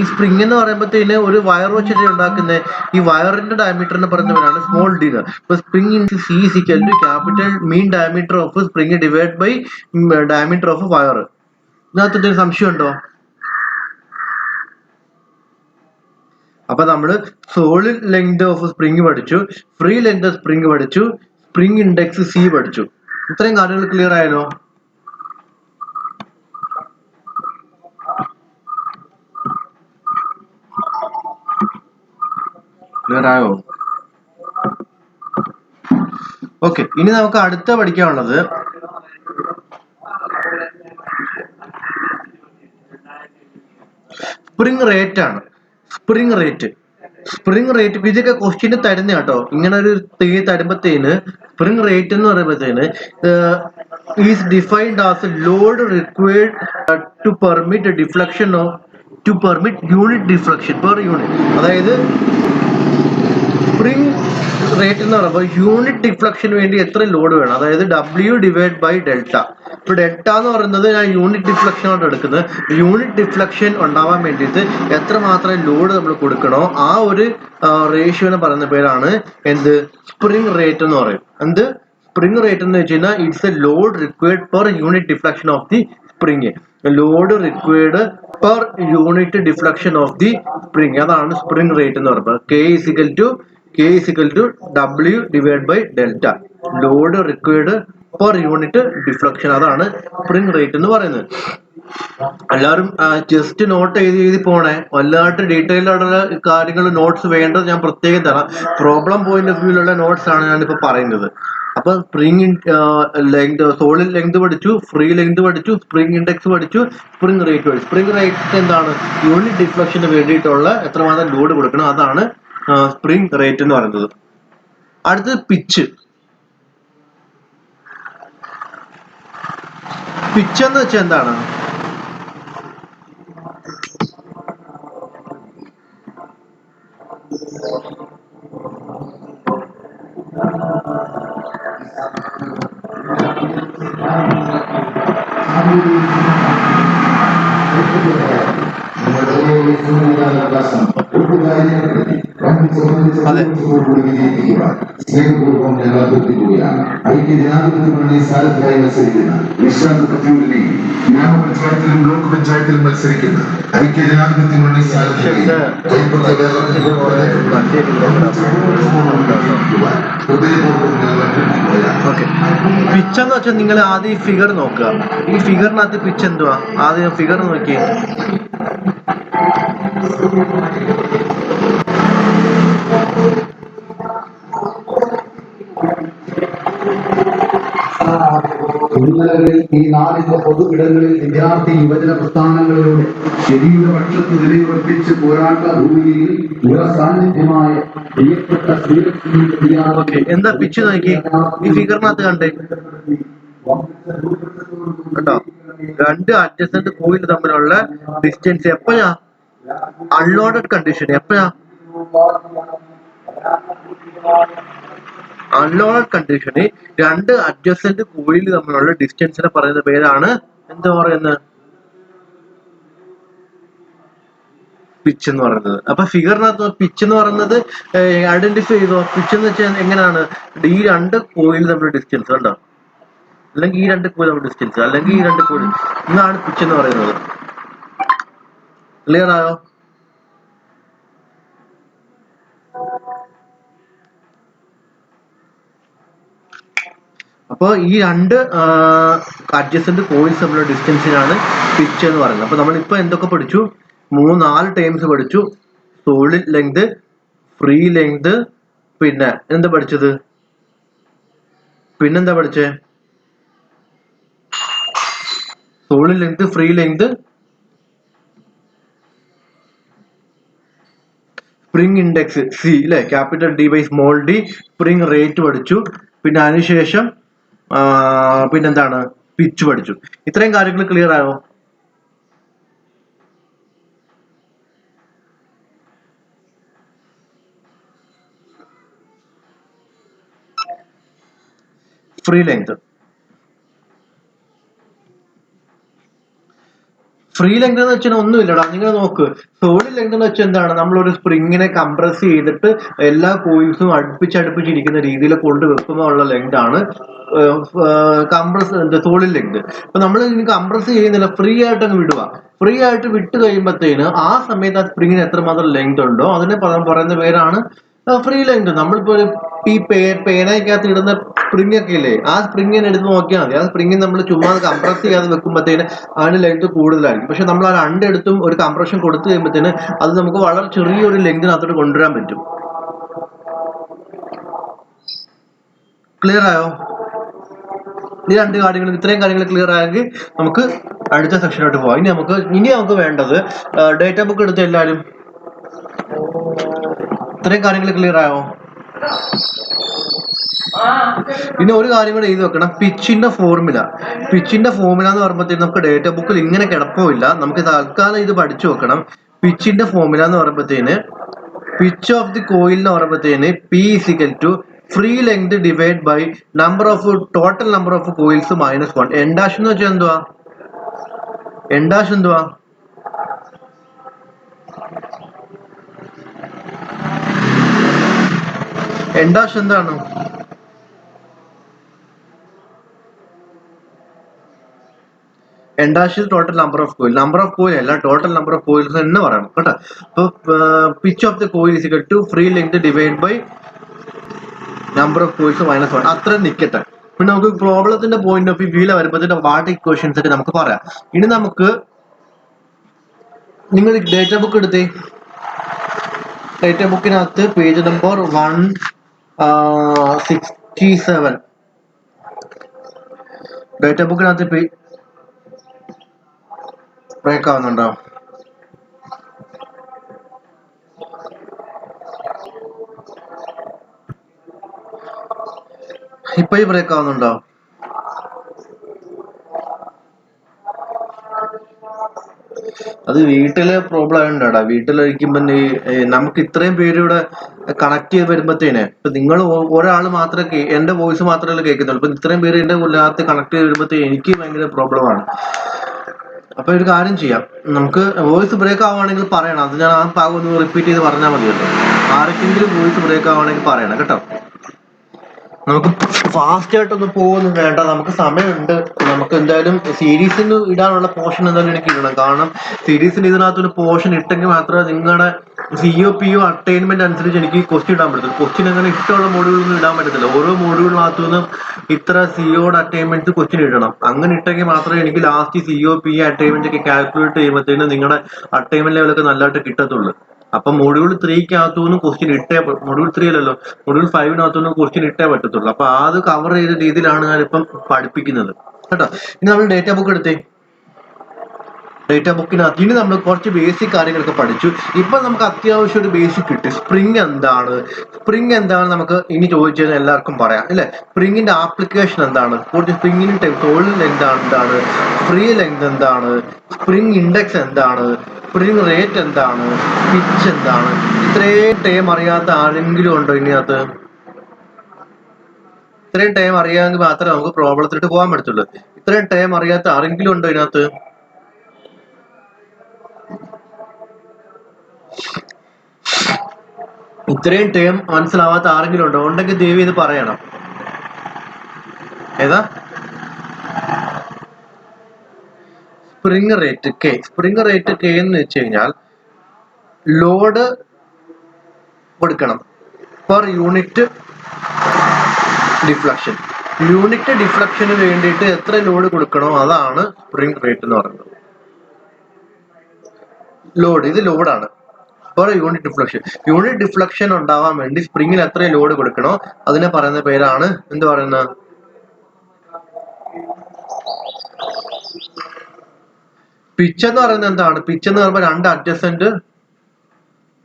ഈ സ്പ്രിംഗ് എന്ന് പറയുമ്പോഴത്തേന് ഒരു വയർ വെച്ചിട്ട് ഉണ്ടാക്കുന്ന ഈ വയറിന്റെ ഡയമീറ്റർ എന്ന് പറയുന്നവരാണ് സ്മോൾ ഡി. ഇപ്പൊ spring in C is equal to capital mean diameter of spring divide by diameter of wire. ഇതിനകത്ത് എന്തെങ്കിലും സംശയം ഉണ്ടോ? അപ്പൊ നമ്മള് സോളിഡ് ലെങ്ത് ഓഫ് സ്പ്രിംഗ് പഠിച്ചു, ഫ്രീ ലെങ്ത് ഓഫ് സ്പ്രിംഗ് പഠിച്ചു, സ്പ്രിംഗ് ഇൻഡെക്സ് സി പഠിച്ചു. ഇത്രയും കാര്യങ്ങൾ ക്ലിയർ ആയല്ലോ? ക്ലിയർ ആയോ? ഓക്കെ, ഇനി നമുക്ക് അടുത്ത പഠിക്കാനുള്ളത് സ്പ്രിംഗ് റേറ്റ് ആണ്. സ്പ്രിംഗ് റേറ്റ് ഇതൊക്കെ ക്വസ്റ്റ്യന് തരുന്ന കേട്ടോ. ഇങ്ങനെ ഒരു തരുമ്പത്തേന് സ്പ്രിംഗ് റേറ്റ് എന്ന് പറയുമ്പോഴത്തേന് is defined as load required to permit deflection unit deflection per unit. അതായത് സ്പ്രിംഗ് റേറ്റ് എന്ന് പറയുമ്പോൾ യൂണിറ്റ് ഡിഫ്ലക്ഷന് വേണ്ടി എത്ര ലോഡ് വേണം, അതായത് ഡബ്ല്യു ഡിവൈഡ് ബൈ ഡെൽറ്റ. ഇപ്പൊ ഡെൽറ്റ എന്ന് പറയുന്നത് ഞാൻ യൂണിറ്റ് ഡിഫ്ലക്ഷൻ കൊണ്ട് എടുക്കുന്നത്. യൂണിറ്റ് ഡിഫ്ലക്ഷൻ ഉണ്ടാവാൻ വേണ്ടിയിട്ട് എത്രമാത്രം ലോഡ് നമ്മൾ കൊടുക്കണോ ആ ഒരു റേഷ്യോനെ പറയുന്ന പേരാണ് എന്ത്, സ്പ്രിംഗ് റേറ്റ് എന്ന് പറയും. എന്ത് സ്പ്രിംഗ് റേറ്റ് എന്ന് വെച്ച് കഴിഞ്ഞാൽ it's A load required per unit deflection of the spring. Load required per unit deflection of the spring, അതാണ് സ്പ്രിംഗ് റേറ്റ് എന്ന് പറയുന്നത്. K is equal to W divided by delta. Load required per unit deflection, അതാണ് spring rate എന്ന് പറയുന്നത്. എല്ലാവരും just not എഴുതി പോണേ. വല്ലാണ്ട് ഡീറ്റെയിൽ ആയിട്ടുള്ള കാര്യങ്ങൾ നോട്ട്സ് വേണ്ടത് ഞാൻ പ്രത്യേകം തരാം. പ്രോബ്ലം പോയിന്റ് ഓഫ് വ്യൂലുള്ള നോട്ട്സ് ആണ് ഞാനിപ്പോ പറയുന്നത്. അപ്പൊ സ്പ്രിംഗ് ലെങ്ത്, സോളിഡ് ലെങ്ത് പഠിച്ചു, ഫ്രീ ലെങ്ത് പഠിച്ചു, സ്പ്രിംഗ് ഇൻഡെക്സ് പഠിച്ചു, സ്പ്രിംഗ് റേറ്റ് പഠിച്ചു. സ്പ്രിംഗ് റേറ്റ് എന്താണ്, യൂണിറ്റ് ഡിഫ്ലക്ഷന് വേണ്ടിയിട്ടുള്ള എത്രമാത്രം ലോഡ് കൊടുക്കണം, അതാണ് സ്പ്രിംഗ് റേറ്റ് എന്ന് പറയുന്നത്. അടുത്തത് പിച്ച്. പിച്ച് എന്ന് വെച്ചാൽ എന്താണ്? സ്നേഹപൂർവ്വം ഞങ്ങൾ അഭ്യർത്ഥിക്കുകയാണ്. ഐക്യജനാധിപത്യ മുന്നണി സ്ഥാനത്തിനായി മത്സരിക്കുന്ന വിശ്രാന്ത കമ്മ്യൂണിറ്റി ഗ്രാമപഞ്ചായത്തിലും ബ്ലോക്ക് പഞ്ചായത്തിലും മത്സരിക്കുന്ന ഐക്യജനാധിപത്യ മുന്നണി സ്ഥാനത്തിനായി ഹൃദയപൂർവ്വം ഞങ്ങൾ അഭ്യർത്ഥിക്കുകയാണ്. പിച്ച് എന്ന് വെച്ചാൽ നിങ്ങൾ ആദ്യം ഈ ഫിഗർ നോക്കുക. ഈ ഫിഗറിനകത്ത് പിച്ച് എന്തുവാ, ആദ്യം ഫിഗർ നോക്കിയേ. ഇന്നലകളിൽ ഈ നാടിന്റെ പൊതു ഇടങ്ങളിൽ വിദ്യാർത്ഥി യുവജന പ്രസ്ഥാനങ്ങളിലൂടെ ശരിയുടെ പക്ഷത്ത് നിലയുറപ്പിച്ച് പോരാട്ട ഭൂമിയിൽ സാന്നിധ്യമായ പ്രിയപ്പെട്ട എന്താ പിച്ച് നോക്കി ഈ ഫിഗറിനകത്ത് കണ്ടേ കേട്ടോ. രണ്ട് അഡ്ജസന്റ് കോയിൽ തമ്മിലുള്ള ഡിസ്റ്റൻസ് എപ്പോഴാ, അൺലോഡഡ് കണ്ടീഷൻ എപ്പോഴാ, അൺലോഡഡ് കണ്ടീഷന് രണ്ട് അഡ്ജസന്റ് കോയിൽ തമ്മിലുള്ള ഡിസ്റ്റൻസിനെ പറയുന്ന പേരാണ് എന്താ പറയുന്നത്, പിച്ച് എന്ന് പറയുന്നത്. അപ്പൊ ഫിഗറിനകത്ത് പിച്ച് എന്ന് പറയുന്നത് ഐഡന്റിഫൈ ചെയ്തോ. പിച്ച് എന്ന് വെച്ചാൽ എങ്ങനെയാണ്, ഈ രണ്ട് കോയിൽ തമ്മിലുള്ള ഡിസ്റ്റൻസ് കണ്ടോ, അല്ലെങ്കിൽ ഈ രണ്ട് കോയിൽ തമ്മിലുള്ള ഡിസ്റ്റൻസ്, അല്ലെങ്കിൽ ഈ രണ്ട് കോയിൽ, ഇതാണ് പിച്ച് എന്ന് പറയുന്നത്. ക്ലിയർ ആയോ? അപ്പോൾ ഈ രണ്ട് അഡ്ജസന്റ് കോയിൽസ് തമ്മിലുള്ള ഡിസ്റ്റൻസിനാണ് പിച്ച് എന്ന് പറയുന്നത്. അപ്പൊ നമ്മളിപ്പോ എന്തൊക്കെ പഠിച്ചു, 4 ടേംസ് പഠിച്ചു. സോളിഡ് ലെങ്ത്, ഫ്രീ ലെങ്ത്, പിന്നെ എന്താ പഠിച്ചത്, പിന്നെന്താ പഠിച്ചേ, solid length, free length, spring index C അല്ലെ, capital D by small d, spring rate പഠിച്ചു. പിന്നെ അതിനുശേഷം പിന്നെന്താണ്, പിച്ച് പഠിച്ചു. ഇത്രയും കാര്യങ്ങൾ ക്ലിയർ ആയോ? ഫ്രീ ലെങ്ത്, ഫ്രീ ലെങ്ത് എന്ന് വെച്ചാൽ ഒന്നുമില്ലടാ, നിങ്ങൾ നോക്ക്. സോളിഡ് ലെങ്ത് എന്ന് വെച്ചാൽ എന്താണ്, നമ്മളൊരു സ്പ്രിങ്ങിനെ കംപ്രസ് ചെയ്തിട്ട് എല്ലാ കോയിൽസും അടുപ്പിച്ചിരിക്കുന്ന രീതിയിൽ കൊണ്ട് വെക്കുമ്പോൾ ഉള്ള ലെങ്ത് ആണ് കംപ്രസ് സോളിഡ് ലെങ്ത്. അപ്പൊ നമ്മൾ ഇനി കംപ്രസ് ചെയ്യുന്നില്ല, ഫ്രീ ആയിട്ട് അങ്ങ് വിടുക. ഫ്രീ ആയിട്ട് വിട്ട് കഴിയുമ്പോഴത്തേന് ആ സമയത്ത് ആ സ്പ്രിങ്ങിന് എത്രമാത്രം ലെങ്ത് ഉണ്ടോ അതിനെ പറയുന്ന പേരാണ് ഫ്രീ ലെങ്ത്. നമ്മളിപ്പോ ഈ പേനയ്ക്കകത്ത് ഇടുന്ന സ്പ്രിങ് ഒക്കെ ഇല്ലേ, ആ സ്പ്രിങ്ങിനെ എടുത്ത് നോക്കിയാൽ മതി. ആ സ്പ്രിങ്ങിന് നമ്മൾ ചുമ്മാ കംപ്രസ് ചെയ്യാതെ വെക്കുമ്പോഴത്തേന് അതിന് ലെങ്ത് കൂടുതലായിരിക്കും. പക്ഷെ നമ്മൾ ആ രണ്ടിടത്തും ഒരു കംപ്രഷൻ കൊടുത്തു കഴിയുമ്പോഴത്തേന് അത് നമുക്ക് വളരെ ചെറിയൊരു ലെങ്തിനകത്തോട്ട് കൊണ്ടുവരാൻ പറ്റും. ക്ലിയർ ആയോ? ഈ രണ്ട് കാര്യങ്ങൾ, ഇത്രയും കാര്യങ്ങൾ ക്ലിയർ ആയെങ്കിൽ നമുക്ക് അടുത്ത സെക്ഷനോട്ട് പോവാം. ഇനി നമുക്ക് വേണ്ടത് ഡേറ്റ ബുക്ക് എടുത്ത് എല്ലാവരും. ഇത്രയും കാര്യങ്ങൾ ക്ലിയർ ആയോ? പിന്നെ ഒരു കാര്യം കൂടെ എഴുതി വെക്കണം, പിച്ചിന്റെ ഫോർമുല. പിച്ചിന്റെ ഫോർമുല എന്ന് പറയുമ്പോഴത്തേക്ക് നമുക്ക് ഡേറ്റ ബുക്കിൽ ഇങ്ങനെ കിടപ്പില്ല, നമുക്ക് തൽക്കാലം ഇത് പഠിച്ചു വെക്കണം. പിച്ചിന്റെ ഫോർമുല എന്ന് പറയുമ്പോഴത്തേന് പിച്ച് ഓഫ് ദി കോയിൽ എന്ന് പറയുമ്പോഴത്തേന് P equal to free length divide by total number of coils -1. N dash എന്ന് വെച്ചാൽ എന്തുവാ, എൻ ഡാഷ് എന്തുവാ, എൻ ഡാഷ് എന്താണ്, N dash total number of coil അല്ല, ടോട്ടൽ നമ്പർ ഓഫ് കോയിൽസ് എന്ന് പറയണം കേട്ടോ. അപ്പൊ pitch of the coil is equal to free length divide by number of coils -1. അത്ര നിൽക്കട്ടെ. പിന്നെ നമുക്ക് പ്രോബ്ലത്തിന്റെ പോയിന്റ് ഓഫ് വ്യൂവിൽ വരുമ്പോഴത്തേക്ക് വാട്ട് ഇക്വേഷൻസ് ഒക്കെ നമുക്ക് പറയാം. ഇനി നമുക്ക്, നിങ്ങൾ ഡേറ്റ ബുക്ക് എടുത്തേ. ഡേറ്റ ബുക്കിനകത്ത് പേജ് നമ്പർ 167, ഡേറ്റ ബുക്കിനകത്ത് ബ്രേക്ക് ആവുന്നുണ്ടോ? ഇപ്പൊ ഈ ബ്രേക്ക് ആവുന്നുണ്ടോ? അത് വീട്ടിലെ പ്രോബ്ലം ആയതുകൊണ്ടാടാ. വീട്ടിലിരിക്കുമ്പോ നമുക്ക് ഇത്രയും പേര് ഇവിടെ കണക്ട് ചെയ്ത് വരുമ്പോഴത്തേനെ, ഇപ്പൊ നിങ്ങൾ ഒരാൾ മാത്രമേ എന്റെ വോയിസ് മാത്രമല്ല കേൾക്കുന്നുള്ളൂ. ഇപ്പൊ ഇത്രയും പേര് എന്റെ ഉള്ളിനകത്ത് കണക്ട് ചെയ്ത് വരുമ്പോഴത്തേക്ക് എനിക്ക് ഭയങ്കര പ്രോബ്ലമാണ്. അപ്പൊ ഒരു കാര്യം ചെയ്യാം, നമുക്ക് വോയിസ് ബ്രേക്ക് ആവുകയാണെങ്കിൽ പറയണം. അത് ഞാൻ ആ ഭാഗം ഒന്ന് റിപ്പീറ്റ് ചെയ്ത് പറഞ്ഞാൽ മതിയല്ലോ. ആർക്കെങ്കിലും വോയിസ് ബ്രേക്ക് ആവുകയാണെങ്കിൽ പറയണം കേട്ടോ. നമുക്ക് ഫാസ്റ്റ് ആയിട്ടൊന്നും പോകുന്നു വേണ്ട, നമുക്ക് സമയമുണ്ട്. നമുക്ക് എന്തായാലും സീരീസിന് ഇടാനുള്ള പോർഷൻ എന്തായാലും എനിക്ക് ഇടണം. കാരണം സീരീസിന് ഇതിനകത്തൊരു പോർഷൻ ഇട്ടെങ്കിൽ മാത്രമേ നിങ്ങളുടെ COPO അറ്റൈൻമെന്റ് അനുസരിച്ച് എനിക്ക് ക്വസ്റ്റ്യൻ ഇടാൻ പറ്റത്തുള്ളൂ. ക്വസ്റ്റ്യൻ അങ്ങനെ ഇഷ്ടമുള്ള മോഡ്യൂളൊന്നും ഇടാൻ പറ്റത്തില്ല. ഓരോ മോഡ്യൂളിനകത്തു നിന്നും ഇത്ര CO അറ്റൈൻമെന്റ് ക്വസ്റ്റ്യൻ ഇടണം. അങ്ങനെ ഇട്ടെങ്കിൽ മാത്രമേ എനിക്ക് ലാസ്റ്റ് COPO അറ്റൈൻമെന്റ് ഒക്കെ കാൽക്കുലേറ്റ് ചെയ്യുമ്പോഴത്തേനും നിങ്ങളുടെ അറ്റൈൻമെന്റ് ലെവലൊക്കെ നല്ലതായിട്ട് കിട്ടത്തുള്ളൂ. അപ്പൊ മൊഡ്യൂൾ 3-ക്കകത്തുനിന്ന് ക്വസ്റ്റ്യൻ മൊഡ്യൂൾ 3 അല്ലല്ലോ, മൊഡ്യൂൾ 5-നകത്തുനിന്ന് ക്വസ്റ്റ്യൻ ഇട്ടേ പറ്റത്തുള്ളൂ. അപ്പൊ അത് കവർ ചെയ്ത രീതിയിലാണ് ഞാനിപ്പം പഠിപ്പിക്കുന്നത് കേട്ടോ. ഇനി നമ്മൾ ഡേറ്റ ബുക്ക് എടുത്തേ. ഡേറ്റ ബുക്കിനകത്ത് ഇനി നമ്മൾ കുറച്ച് ബേസിക് കാര്യങ്ങളൊക്കെ പഠിച്ചു. ഇപ്പൊ നമുക്ക് അത്യാവശ്യം ഒരു ബേസിക് കിട്ടി. സ്പ്രിംഗ് എന്താണ് നമുക്ക് ഇനി ചോദിച്ചാൽ എല്ലാവർക്കും പറയാം അല്ലെ. സ്പ്രിങ്ങിന്റെ ആപ്ലിക്കേഷൻ എന്താണ്, സ്പ്രിങ്ങിന്റെ സോളിഡ് ലെങ്ത് എന്താണ്, ഫ്രീ ലെങ്ത് എന്താണ്, സ്പ്രിംഗ് ഇൻഡെക്സ് എന്താണ്, സ്പ്രിംഗ് റേറ്റ് എന്താണ്, പിച്ച് എന്താണ്. ഇത്രയും ടൈം അറിയാത്ത ആരെങ്കിലും ഉണ്ടോ ഇതിനകത്ത്? ഇത്രയും ടൈം അറിയാമെങ്കിൽ മാത്രമേ നമുക്ക് പ്രോബ്ലത്തിലോട്ട് പോകാൻ പറ്റത്തുള്ളൂ. ഇത്രയും ടൈം അറിയാത്ത ആരെങ്കിലും ഉണ്ടോ ഇതിനകത്ത്? ഇത്രയും ടേം മനസ്സിലാവാത്ത ആരെങ്കിലും ഉണ്ടോ? ഉണ്ടെങ്കിൽ ദയവ് ഇത് പറയണം. ഏതാ? Spring rate K. Spring rate K എന്ന് വെച്ച് കഴിഞ്ഞാൽ ലോഡ് കൊടുക്കണം പെർ യൂണിറ്റ് ഡിഫ്ലക്ഷൻ. യൂണിറ്റ് ഡിഫ്ലക്ഷന് വേണ്ടിയിട്ട് എത്ര ലോഡ് കൊടുക്കണോ അതാണ് സ്പ്രിംഗ് റേറ്റ് എന്ന് പറയുന്നത്. ലോഡ്, ഇത് ലോഡാണ് per unit deflection. Unit deflection ഉണ്ടാവാൻ വേണ്ടി സ്പ്രിംഗിൽ എത്ര ലോഡ് കൊടുക്കണോ അതിനെ പറയുന്ന പേരാണ് എന്ത് പറയുന്നത്? പിച്ച് എന്ന് പറയുന്നത് എന്താണ്? പിച്ച് എന്ന് പറയുമ്പോൾ 2 അഡ്ജസന്റ്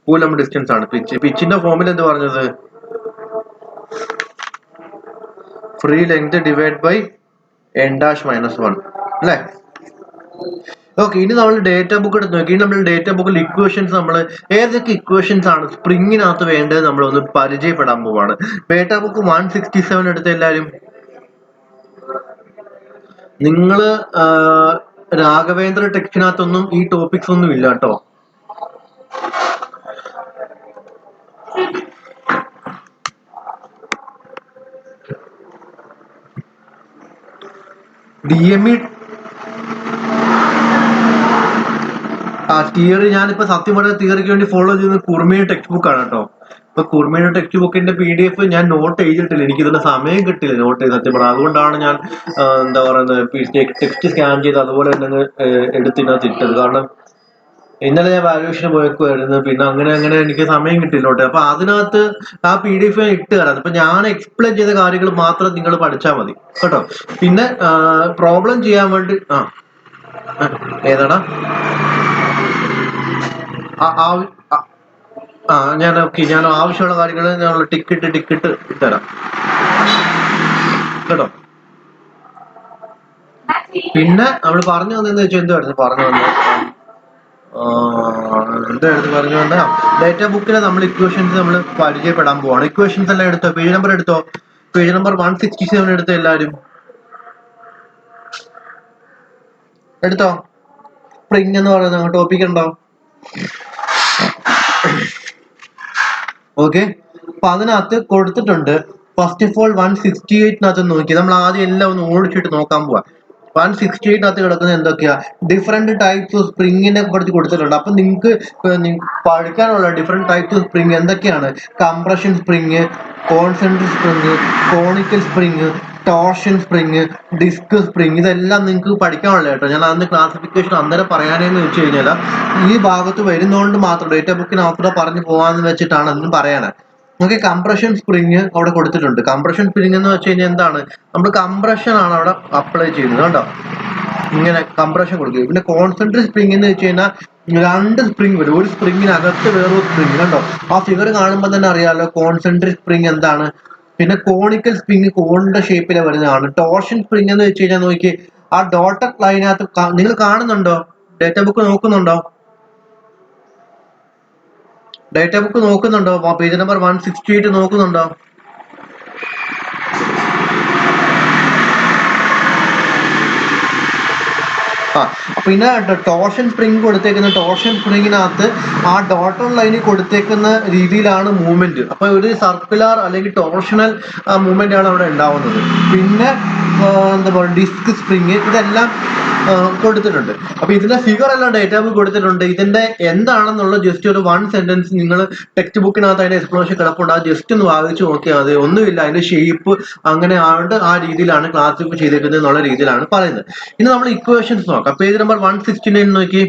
കൂലംബ് ഡിസ്റ്റൻസ് ആണ് പിച്ച്. പിച്ചിന്റെ ഫോമിൽ എന്ത് പറഞ്ഞത്? Free length divide by n-1 അല്ലേ? ഓക്കെ, ഇനി നമ്മൾ ഡേറ്റ ബുക്ക് എടുത്ത് നോക്കി. നമ്മൾ ഡേറ്റ ബുക്കിൽ ഇക്വേഷൻസ് നമ്മൾ ഏതൊക്കെ ഇക്വേഷൻസ് ആണ് സ്പ്രിങ്ങിനകത്ത് വേണ്ടത് നമ്മളൊന്ന് പരിചയപ്പെടാൻ പോവാണ്. ഡേറ്റ ബുക്ക് 167 എടുത്ത എല്ലാവരും. നിങ്ങള് രാഘവേന്ദ്ര ടെക്സ്റ്റിനകത്തൊന്നും ഈ ടോപ്പിക്സ് ഒന്നും ഇല്ല കേട്ടോ. DME തിയറി ഞാനിപ്പോ സത്യം പറഞ്ഞ തിയറിക്ക് വേണ്ടി ഫോളോ ചെയ്യുന്നത് കുർമിയുടെ ടെക്സ്റ്റ് ബുക്ക് ആണ് കേട്ടോ. ഇപ്പൊ കുർമിയുടെ ടെക്സ്റ്റ് ബുക്കിന്റെ PDF ഞാൻ നോട്ട് ചെയ്തിട്ടില്ല, എനിക്ക് ഇതിന്റെ സമയം കിട്ടില്ല നോട്ട് ചെയ്ത് സത്യം പറഞ്ഞാൽ. അതുകൊണ്ടാണ് ഞാൻ എന്താ പറയുന്നത് ടെക്സ്റ്റ് സ്കാൻ ചെയ്ത് അതുപോലെ തന്നെ എടുത്തിനകത്ത് ഇട്ടത്. കാരണം ഇന്നലെ ഞാൻ വാല്യൂഷന് പോയേക്കുമായിരുന്നു, പിന്നെ അങ്ങനെ എനിക്ക് സമയം കിട്ടില്ല നോട്ട്. അപ്പൊ അതിനകത്ത് ആ PDF ഞാൻ ഇട്ട് തരാം. ഇപ്പൊ ഞാൻ എക്സ്പ്ലെയിൻ ചെയ്ത കാര്യങ്ങൾ മാത്രം നിങ്ങൾ പഠിച്ചാൽ മതി കേട്ടോ. പിന്നെ പ്രോബ്ലം ചെയ്യാൻ വേണ്ടി ഏതാടാ ഞാൻ ആവശ്യമുള്ള കാര്യങ്ങൾ ഞാൻ ടിക്കറ്റ് തരാം കേട്ടോ. പിന്നെ നമ്മൾ പറഞ്ഞു വന്നതെന്ന് വെച്ചാൽ എന്തായിരുന്നു പറഞ്ഞു വന്ന ഡേറ്റ ബുക്കിലെ നമ്മൾ ഇക്വേഷൻസ് നമ്മൾ പരിചയപ്പെടാൻ പോവാണ്. ഇക്വേഷൻസ് എല്ലാം എടുത്തോ? പേജ് നമ്പർ എടുത്തോ? പേജ് നമ്പർ 167 എടുത്തോ? എല്ലാവരും എടുത്തോ? സ്പ്രിംഗ് എന്ന് പറയുന്ന ടോപ്പിക് ഉണ്ടോ? ഓക്കെ, അപ്പൊ അതിനകത്ത് കൊടുത്തിട്ടുണ്ട്. ഫസ്റ്റ് ഓഫ് ഓൾ 168 നോക്കി നമ്മൾ ആദ്യം എല്ലാം ഒന്ന് ഓടിച്ചിട്ട് നോക്കാൻ പോവാ. 168 കിടക്കുന്നത് എന്തൊക്കെയാ? ഡിഫറെന്റ് ടൈപ്സ് ഓഫ് സ്പ്രിങ്ങിനെ പറ്റി കൊടുത്തിട്ടുണ്ട്. അപ്പൊ നിങ്ങൾക്ക് പഠിക്കാനുള്ള ഡിഫറെന്റ് ടൈപ്സ് ഓഫ് സ്പ്രിങ് എന്തൊക്കെയാണ്? Compression spring, concentric spring, conical spring, torsion spring, disc spring, ഇതെല്ലാം നിങ്ങൾക്ക് പഠിക്കാനുള്ള കേട്ടോ. ഞാൻ അതിന്റെ ക്ലാസിഫിക്കേഷൻ അന്നേരം പറയാനെന്ന് വെച്ച് കഴിഞ്ഞാൽ ഈ ഭാഗത്ത് വരുന്നതുകൊണ്ട് മാത്രം ഡേറ്റ ബുക്കിനകത്ത് പറഞ്ഞു പോകാന്ന് വെച്ചിട്ടാണ് എന്നും പറയാനാണ്. നമുക്ക് കംപ്രഷൻ സ്പ്രിങ് അവിടെ കൊടുത്തിട്ടുണ്ട്. കംപ്രഷൻ സ്പ്രിങ് എന്ന് വെച്ച് കഴിഞ്ഞാൽ എന്താണ്? നമ്മൾ കംപ്രഷൻ ആണ് അവിടെ അപ്ലൈ ചെയ്യുന്നത് കേട്ടോ. ഇങ്ങനെ കംപ്രഷൻ കൊടുക്കുക. പിന്നെ കോൺസെൻട്രിക് സ്പ്രിങ് എന്ന് വെച്ച് കഴിഞ്ഞാൽ 2 സ്പ്രിങ് വരും. ഒരു സ്പ്രിങ്ങിനകത്ത് വേറൊരു സ്പ്രിങ് കണ്ടോ. ആ ഫിഗർ കാണുമ്പോൾ തന്നെ അറിയാമല്ലോ കോൺസെൻട്രിക് സ്പ്രിങ് എന്താണ്. പിന്നെ കോണിക്കൽ സ്പ്രിങ് കോണിന്റെ ഷേപ്പിലെ വരുന്നതാണ്. ടോർഷൻ സ്പ്രിങ് എന്ന് വെച്ച് കഴിഞ്ഞാൽ നോക്കി ആ ഡോട്ടഡ് ലൈനകത്ത് നിങ്ങൾ കാണുന്നുണ്ടോ? ഡേറ്റ ബുക്ക് നോക്കുന്നുണ്ടോ? ഡേറ്റ ബുക്ക് നോക്കുന്നുണ്ടോ? പേജ് നമ്പർ 168 നോക്കുന്നുണ്ടോ? പിന്നെ ടോർഷൻ സ്പ്രിങ് കൊടുത്തേക്കുന്ന ടോർഷൻ സ്പ്രിങ്ങിനകത്ത് ആ ഡോട്ടർ ലൈനിൽ കൊടുത്തേക്കുന്ന രീതിയിലാണ് മൂവ്മെന്റ്. അപ്പൊ ഒരു സർക്കുലർ അല്ലെങ്കിൽ ടോർഷണൽ മൂവ്മെന്റ് ആണ് അവിടെ ഉണ്ടാവുന്നത്. പിന്നെ എന്താ പറയുക ഡിസ്ക് സ്പ്രിങ്, ഇതെല്ലാം കൊടുത്തിട്ടുണ്ട്. അപ്പൊ ഇതിന്റെ ഫിഗർ എല്ലാം ഡേറ്റ ബുക്ക് കൊടുത്തിട്ടുണ്ട്. ഇതിന്റെ എന്താണെന്നുള്ള ജസ്റ്റ് ഒരു 1 സെന്റൻസ് നിങ്ങൾ ടെക്സ്റ്റ് ബുക്കിനകത്ത് അതിന്റെ എക്സ്പ്ലനേഷൻ കിടപ്പുണ്ട്. അത് ജസ്റ്റ് ഒന്ന് വായിച്ചു നോക്കിയാൽ മതി. ഒന്നുമില്ല, അതിന്റെ ഷേപ്പ് അങ്ങനെ ആണ്ട് ആ രീതിയിലാണ് ക്ലാസിഫൈ ചെയ്തേക്കുന്നത് എന്നുള്ള രീതിയിലാണ് പറയുന്നത്. ഇനി നമ്മൾ ഇക്വേഷൻസ് നോക്കാം. പേജ് നമ്പർ 169 നോക്കി.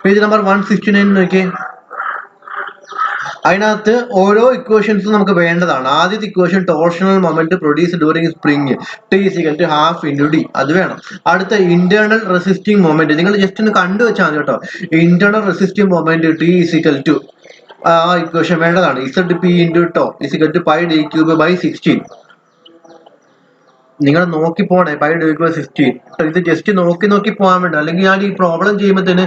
പേജ് നമ്പർ 169 നോക്കി. അതിനകത്ത് ഓരോ ഇക്വേഷൻസും നമുക്ക് വേണ്ടതാണ്. ആദ്യത്തെ equation torsional moment produce during spring T=12 അത് വേണം. അടുത്ത ഇന്റേണൽ റെസിസ്റ്റിംഗ് മൊമെന്റ് നിങ്ങൾ ജസ്റ്റ് ഒന്ന് കണ്ടുവെച്ചാൽ മതി കേട്ടോ. ഇന്റേണൽ റെസിസ്റ്റിംഗ് മൊമെന്റ് T= ആ ഇക്വേഷൻ വേണ്ടതാണ്. ZP × τ = π d³ / 16. നിങ്ങൾ നോക്കി പോണേ പൈ ഡിവൈഡ് ബൈ 16. ഇത് ജസ്റ്റ് നോക്കി പോകാൻ വേണ്ടി, അല്ലെങ്കിൽ ഞാൻ ഈ പ്രോബ്ലം ചെയ്യുമ്പോഴത്തേന്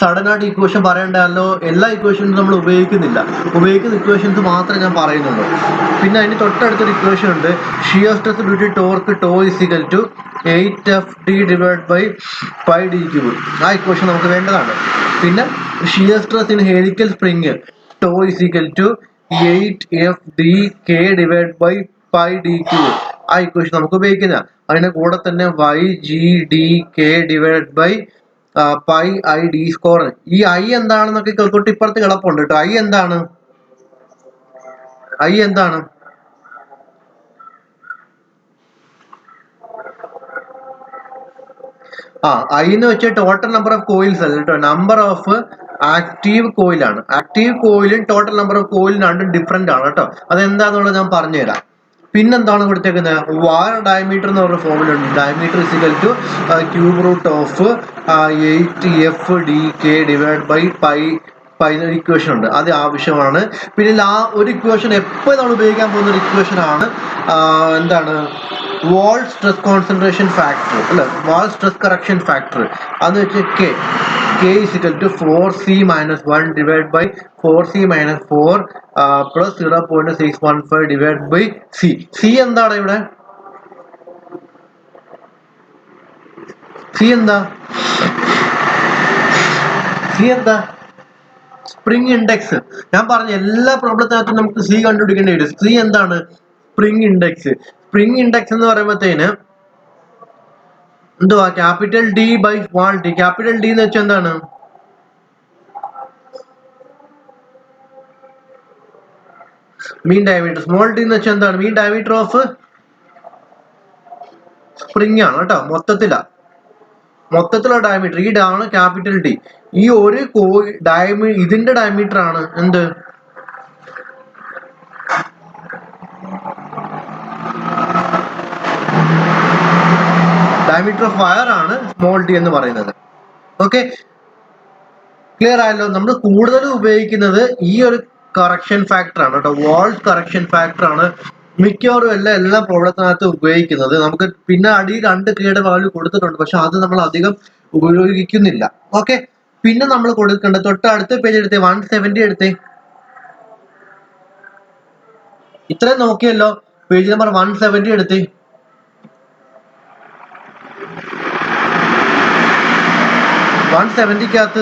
സഡൻ ആയിട്ട് ഇക്വേഷൻ പറയണ്ടല്ലോ. എല്ലാ ഇക്വേഷൻസും നമ്മൾ ഉപയോഗിക്കുന്ന ഇക്വേഷൻസ് മാത്രമേ ഞാൻ പറയുന്നുള്ളൂ. പിന്നെ അതിന് തൊട്ടടുത്തൊരു ഇക്വേഷൻ ഉണ്ട്, shear stress due to torque tau is equal to 8FD divide by pi D cube. ആ ഇക്വേഷൻ നമുക്ക് വേണ്ടതാണ്. പിന്നെ shear stress in helical spring tau is equal to 8FDK divide by pi D cube. ആ ഇക്വേഷൻ നമുക്ക് ഉപയോഗിക്കുന്ന. അതിന്റെ കൂടെ തന്നെ YGDK divide by pi I D square. ഈ ഐ എന്താണെന്നൊക്കെ തൊട്ട് ഇപ്പുറത്ത് കിടപ്പുണ്ട് കേട്ടോ. ഐ എന്താണ്? ഐ എന്ന് വെച്ചാൽ ടോട്ടൽ നമ്പർ ഓഫ് കോയിൽസ് അല്ല കേട്ടോ, നമ്പർ ഓഫ് ആക്റ്റീവ് കോയിലാണ്. ആക്റ്റീവ് കോയിലും ടോട്ടൽ നമ്പർ ഓഫ് കോയിലും രണ്ടും ഡിഫറെന്റ് ആണ് കേട്ടോ. അതെന്താന്നുള്ളത് ഞാൻ പറഞ്ഞുതരാം. പിന്നെന്താണ് കൊടുത്തേക്കുന്നത്, വയർ ഡയമീറ്റർ എന്ന് പറഞ്ഞ ഫോമിൽ ഉണ്ട്. Diameter is equal to cube root of 8FDK divide by pi equation ഉണ്ട്, അത് ആവശ്യമാണ്. പിന്നെ ഒരു ഇക്വേഷൻ എപ്പോഴും നമ്മൾ ഉപയോഗിക്കാൻ പോകുന്ന ഒരു ഇക്വേഷൻ ആണ് എന്താണ്, വാൾ സ്ട്രെസ് കോൺസെൻട്രേഷൻ ഫാക്ടർ അല്ലെ, വാൾ സ്ട്രെസ് കറക്ഷൻ ഫാക്ടർ. അതെന്ന് വെച്ചാൽ K is equal to 4C-1 divide by 4C-4 plus 0.615 divide by C എന്താണ് ഇവിടെ? സി എന്താ? Spring index. ഞാൻ പറഞ്ഞ എല്ലാ പ്രോബ്ലത്തിനകത്തും നമുക്ക് സി കണ്ടുപിടിക്കേണ്ടി വരും. സി എന്താണ്? Spring index. സ്പ്രിംഗ് ഇൻഡെക്സ് എന്ന് പറയുമ്പോഴത്തേന് എന്തുവാ, capital D by small D. Capital D എന്ന് വെച്ചാൽ എന്താണ്? Mean diameter. സ്മോൾ ഡി എന്ന് വെച്ചാൽ എന്താണ്? മീൻ ഡയമീറ്റർ ഓഫ് സ്പ്രിംഗ് ആണ് കേട്ടോ. മൊത്തത്തിലുള്ള ഡയമീറ്റർ ഈ ആണ് ക്യാപിറ്റൽ ഡി. ഈ ഒരു ഇതിന്റെ ഡയമീറ്റർ ആണ് എന്ത്? ഡയമീറ്റർ ഓഫ് വയർ ആണ് സ്മോൾ ഡി എന്ന് പറയുന്നത്. ഓക്കെ, ക്ലിയർ ആയല്ലോ. നമ്മൾ കൂടുതലും ഉപയോഗിക്കുന്നത് ഈ ഒരു കറക്ഷൻ ഫാക്ടർ ആണ് കേട്ടോ, വാൾ കറക്ഷൻ ഫാക്ടർ ആണ് മിക്കവാറും എല്ലാ പ്രോബ്ലത്തിനകത്ത് ഉപയോഗിക്കുന്നത്. നമുക്ക് പിന്നെ അടി 2Kയുടെ വാല്യൂ കൊടുത്തിട്ടുണ്ട്, പക്ഷെ അത് നമ്മൾ അധികം ഉപയോഗിക്കുന്നില്ല. ഓക്കെ, പിന്നെ നമ്മൾ കൊടുക്കേണ്ടത് തൊട്ട് അടുത്ത പേജ് എടുത്തേ, 170 എടുത്തേ. ഇത്രയും നോക്കിയല്ലോ, പേജ് നമ്പർ 170 എടുത്തേ.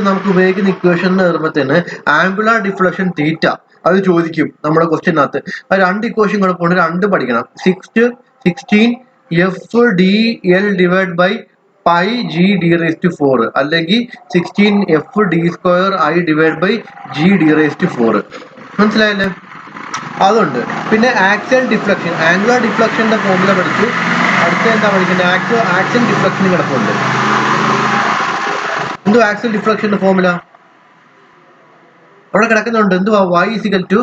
നമുക്ക് ഉപയോഗിക്കുന്ന ഇക്വേഷൻ നിർമ്മത്തിന് ആംഗുലാർ ഡിഫ്ലക്ഷൻ തീറ്റ അത് ചോദിക്കും നമ്മുടെ ക്വസ്റ്റ്യനകത്ത്. അത് 2 ഇക്വേഷൻ കുഴപ്പമുണ്ട്, 2 പഠിക്കണം. 16FDL divide by pi G(d)4 അല്ലെങ്കിൽ 16FD2I ഡിവൈഡ് ബൈ G(d)4. മനസ്സിലായല്ലേ? അതുണ്ട്. പിന്നെ ആക്സിയൽ ഡിഫ്ലക്ഷൻ, ആംഗുലാർ ഡിഫ്ലക്ഷന്റെ ഫോർമുല പഠിച്ചു. അടുത്ത എന്താ പഠിക്കുന്നത്? ആക്സിയൽ ഡിഫ്ലക്ഷൻ കിടപ്പുണ്ട്. എന്തുവാ ആക്സിയൽ ഡിഫ്ലക്ഷന്റെ ഫോർമുല? അവിടെ കിടക്കുന്നുണ്ട്. എന്തുവാ? Y ഇസിക്കൽ ടു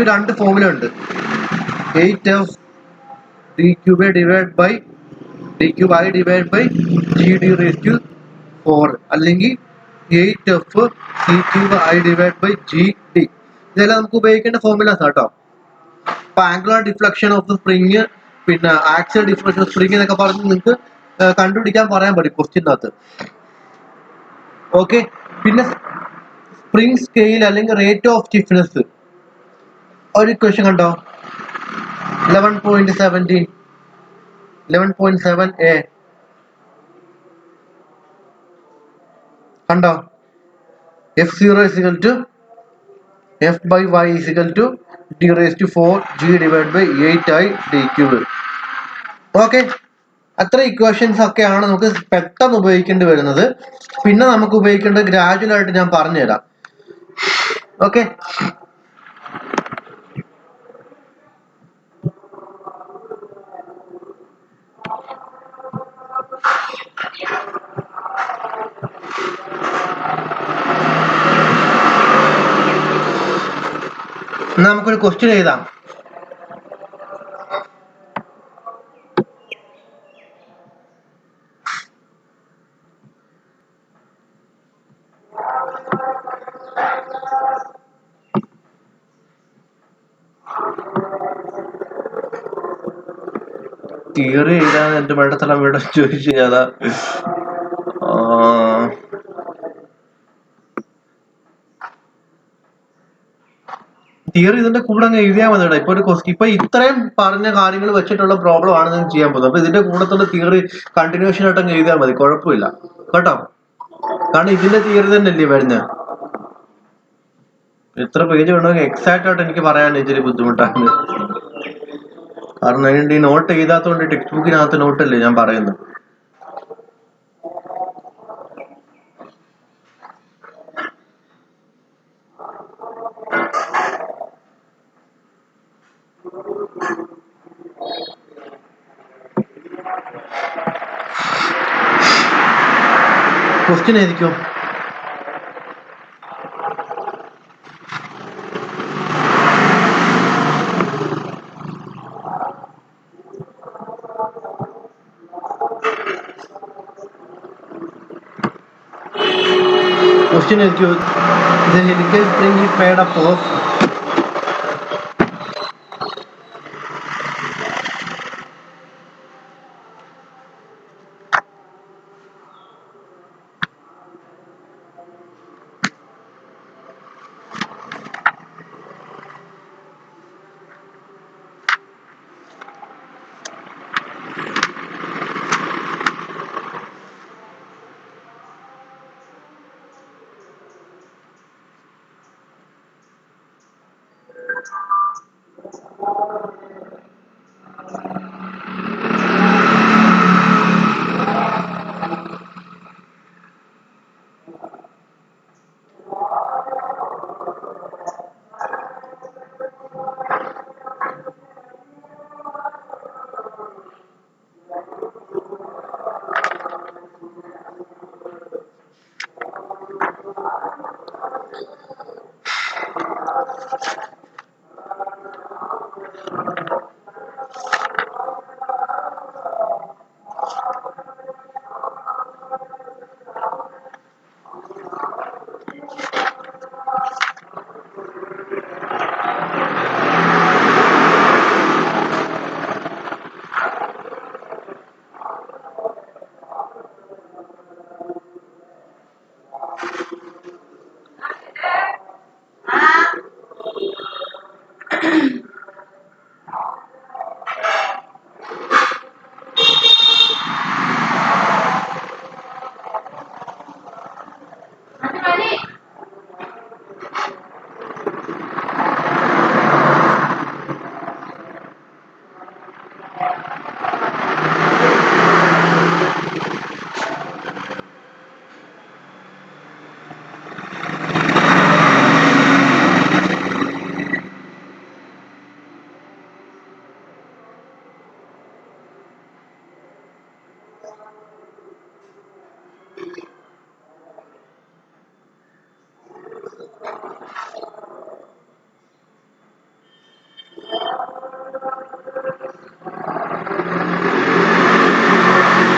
2 ഫോർമുല ഉണ്ട്. 8FD³ divide by DQI divide by G(d)4 അല്ലെങ്കിൽ 8FC³ ഡിവൈഡ് ബൈ GD. ഇതെല്ലാം നമുക്ക് ഉപയോഗിക്കേണ്ട ഫോർമുലാസ് കേട്ടോ. അപ്പൊ ആംഗുലാർ ഡിഫ്ലക്ഷൻ ഓഫ് സ്പ്രിങ്, പിന്നെ ആക്സിയൽ ഡിഫ്ലക്ഷൻ സ്പ്രിങ് എന്നൊക്കെ പറഞ്ഞ് നിങ്ങൾക്ക് കണ്ടുപിടിക്കാൻ പറയാൻ പറ്റും ക്വസ്റ്റ്യനകത്ത്. ഓക്കെ, പിന്നെ സ്പ്രിംഗ് സ്കെയിൽ അല്ലെങ്കിൽ റേറ്റ് ഓഫ് സ്റ്റിഫ്നെസ് ഒരു ഇക്വേഷൻ കണ്ടോ, 11.7a കണ്ടോ? F0 is equal to F by Y is equal to D⁴ G divide by 8I d³. Okay, അത്ര ഇക്വേഷൻസ് ഒക്കെയാണ് നമുക്ക് പെട്ടെന്ന് ഉപയോഗിക്കേണ്ടി വരുന്നത്. പിന്നെ നമുക്ക് ഉപയോഗിക്കേണ്ടത് ഗ്രാജുവൽ ആയിട്ട് ഞാൻ പറഞ്ഞുതരാം. ഓക്കെ, നമുക്കൊരു ക്വസ്റ്റ്യൻ എഴുതാം. തിയറി എഴുതാൻ എന്റെ വേണ്ടത്തല വീട് ചോദിച്ചു കഴിഞ്ഞാൽ തിയറി ഇതിന്റെ കൂടെ അങ്ങ് എഴുതിയാൽ മതി കേട്ടോ. ഇപ്പൊ ഒരു ഇപ്പൊ ഇത്രയും പറഞ്ഞ കാര്യങ്ങൾ വെച്ചിട്ടുള്ള പ്രോബ്ലം ആണ് ഞാൻ ചെയ്യാൻ പോകുന്നത്. അപ്പൊ ഇതിന്റെ കൂടെ തന്നെ തിയറി കണ്ടിന്യൂഷൻ ആയിട്ട് അങ്ങ് എഴുതിയാൽ മതി, കുഴപ്പമില്ല കേട്ടോ. കാരണം ഇതിന്റെ തിയറി തന്നെ അല്ലേ വരുന്നത്. എത്ര പേജ് വേണമെങ്കിൽ എക്സാക്ട് ആയിട്ട് എനിക്ക് പറയാൻ ഇച്ചിരി ബുദ്ധിമുട്ടാണ്. കാരണം അതിന്റെ ഈ നോട്ട് എഴുതാത്തോണ്ട് ടെക്സ്റ്റ് ബുക്കിനകത്ത് നോട്ടല്ലേ ഞാൻ പറയുന്നത്. Question ഏതിക്കോ? Question is good. The helical spring is made up of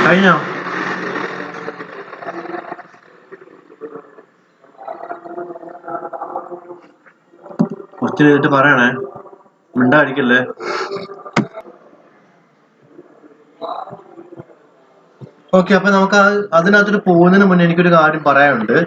കഴിഞ്ഞോ? ക്വസ്റ്റ്യൻ ചെയ്തിട്ട് പറയണേ, മിണ്ടായിരിക്കല്ലേ. ഓക്കെ, അപ്പൊ നമുക്ക് അതിനകത്തോട്ട് പോകുന്നതിന് മുന്നേ എനിക്കൊരു കാര്യം പറയാനുണ്ട്.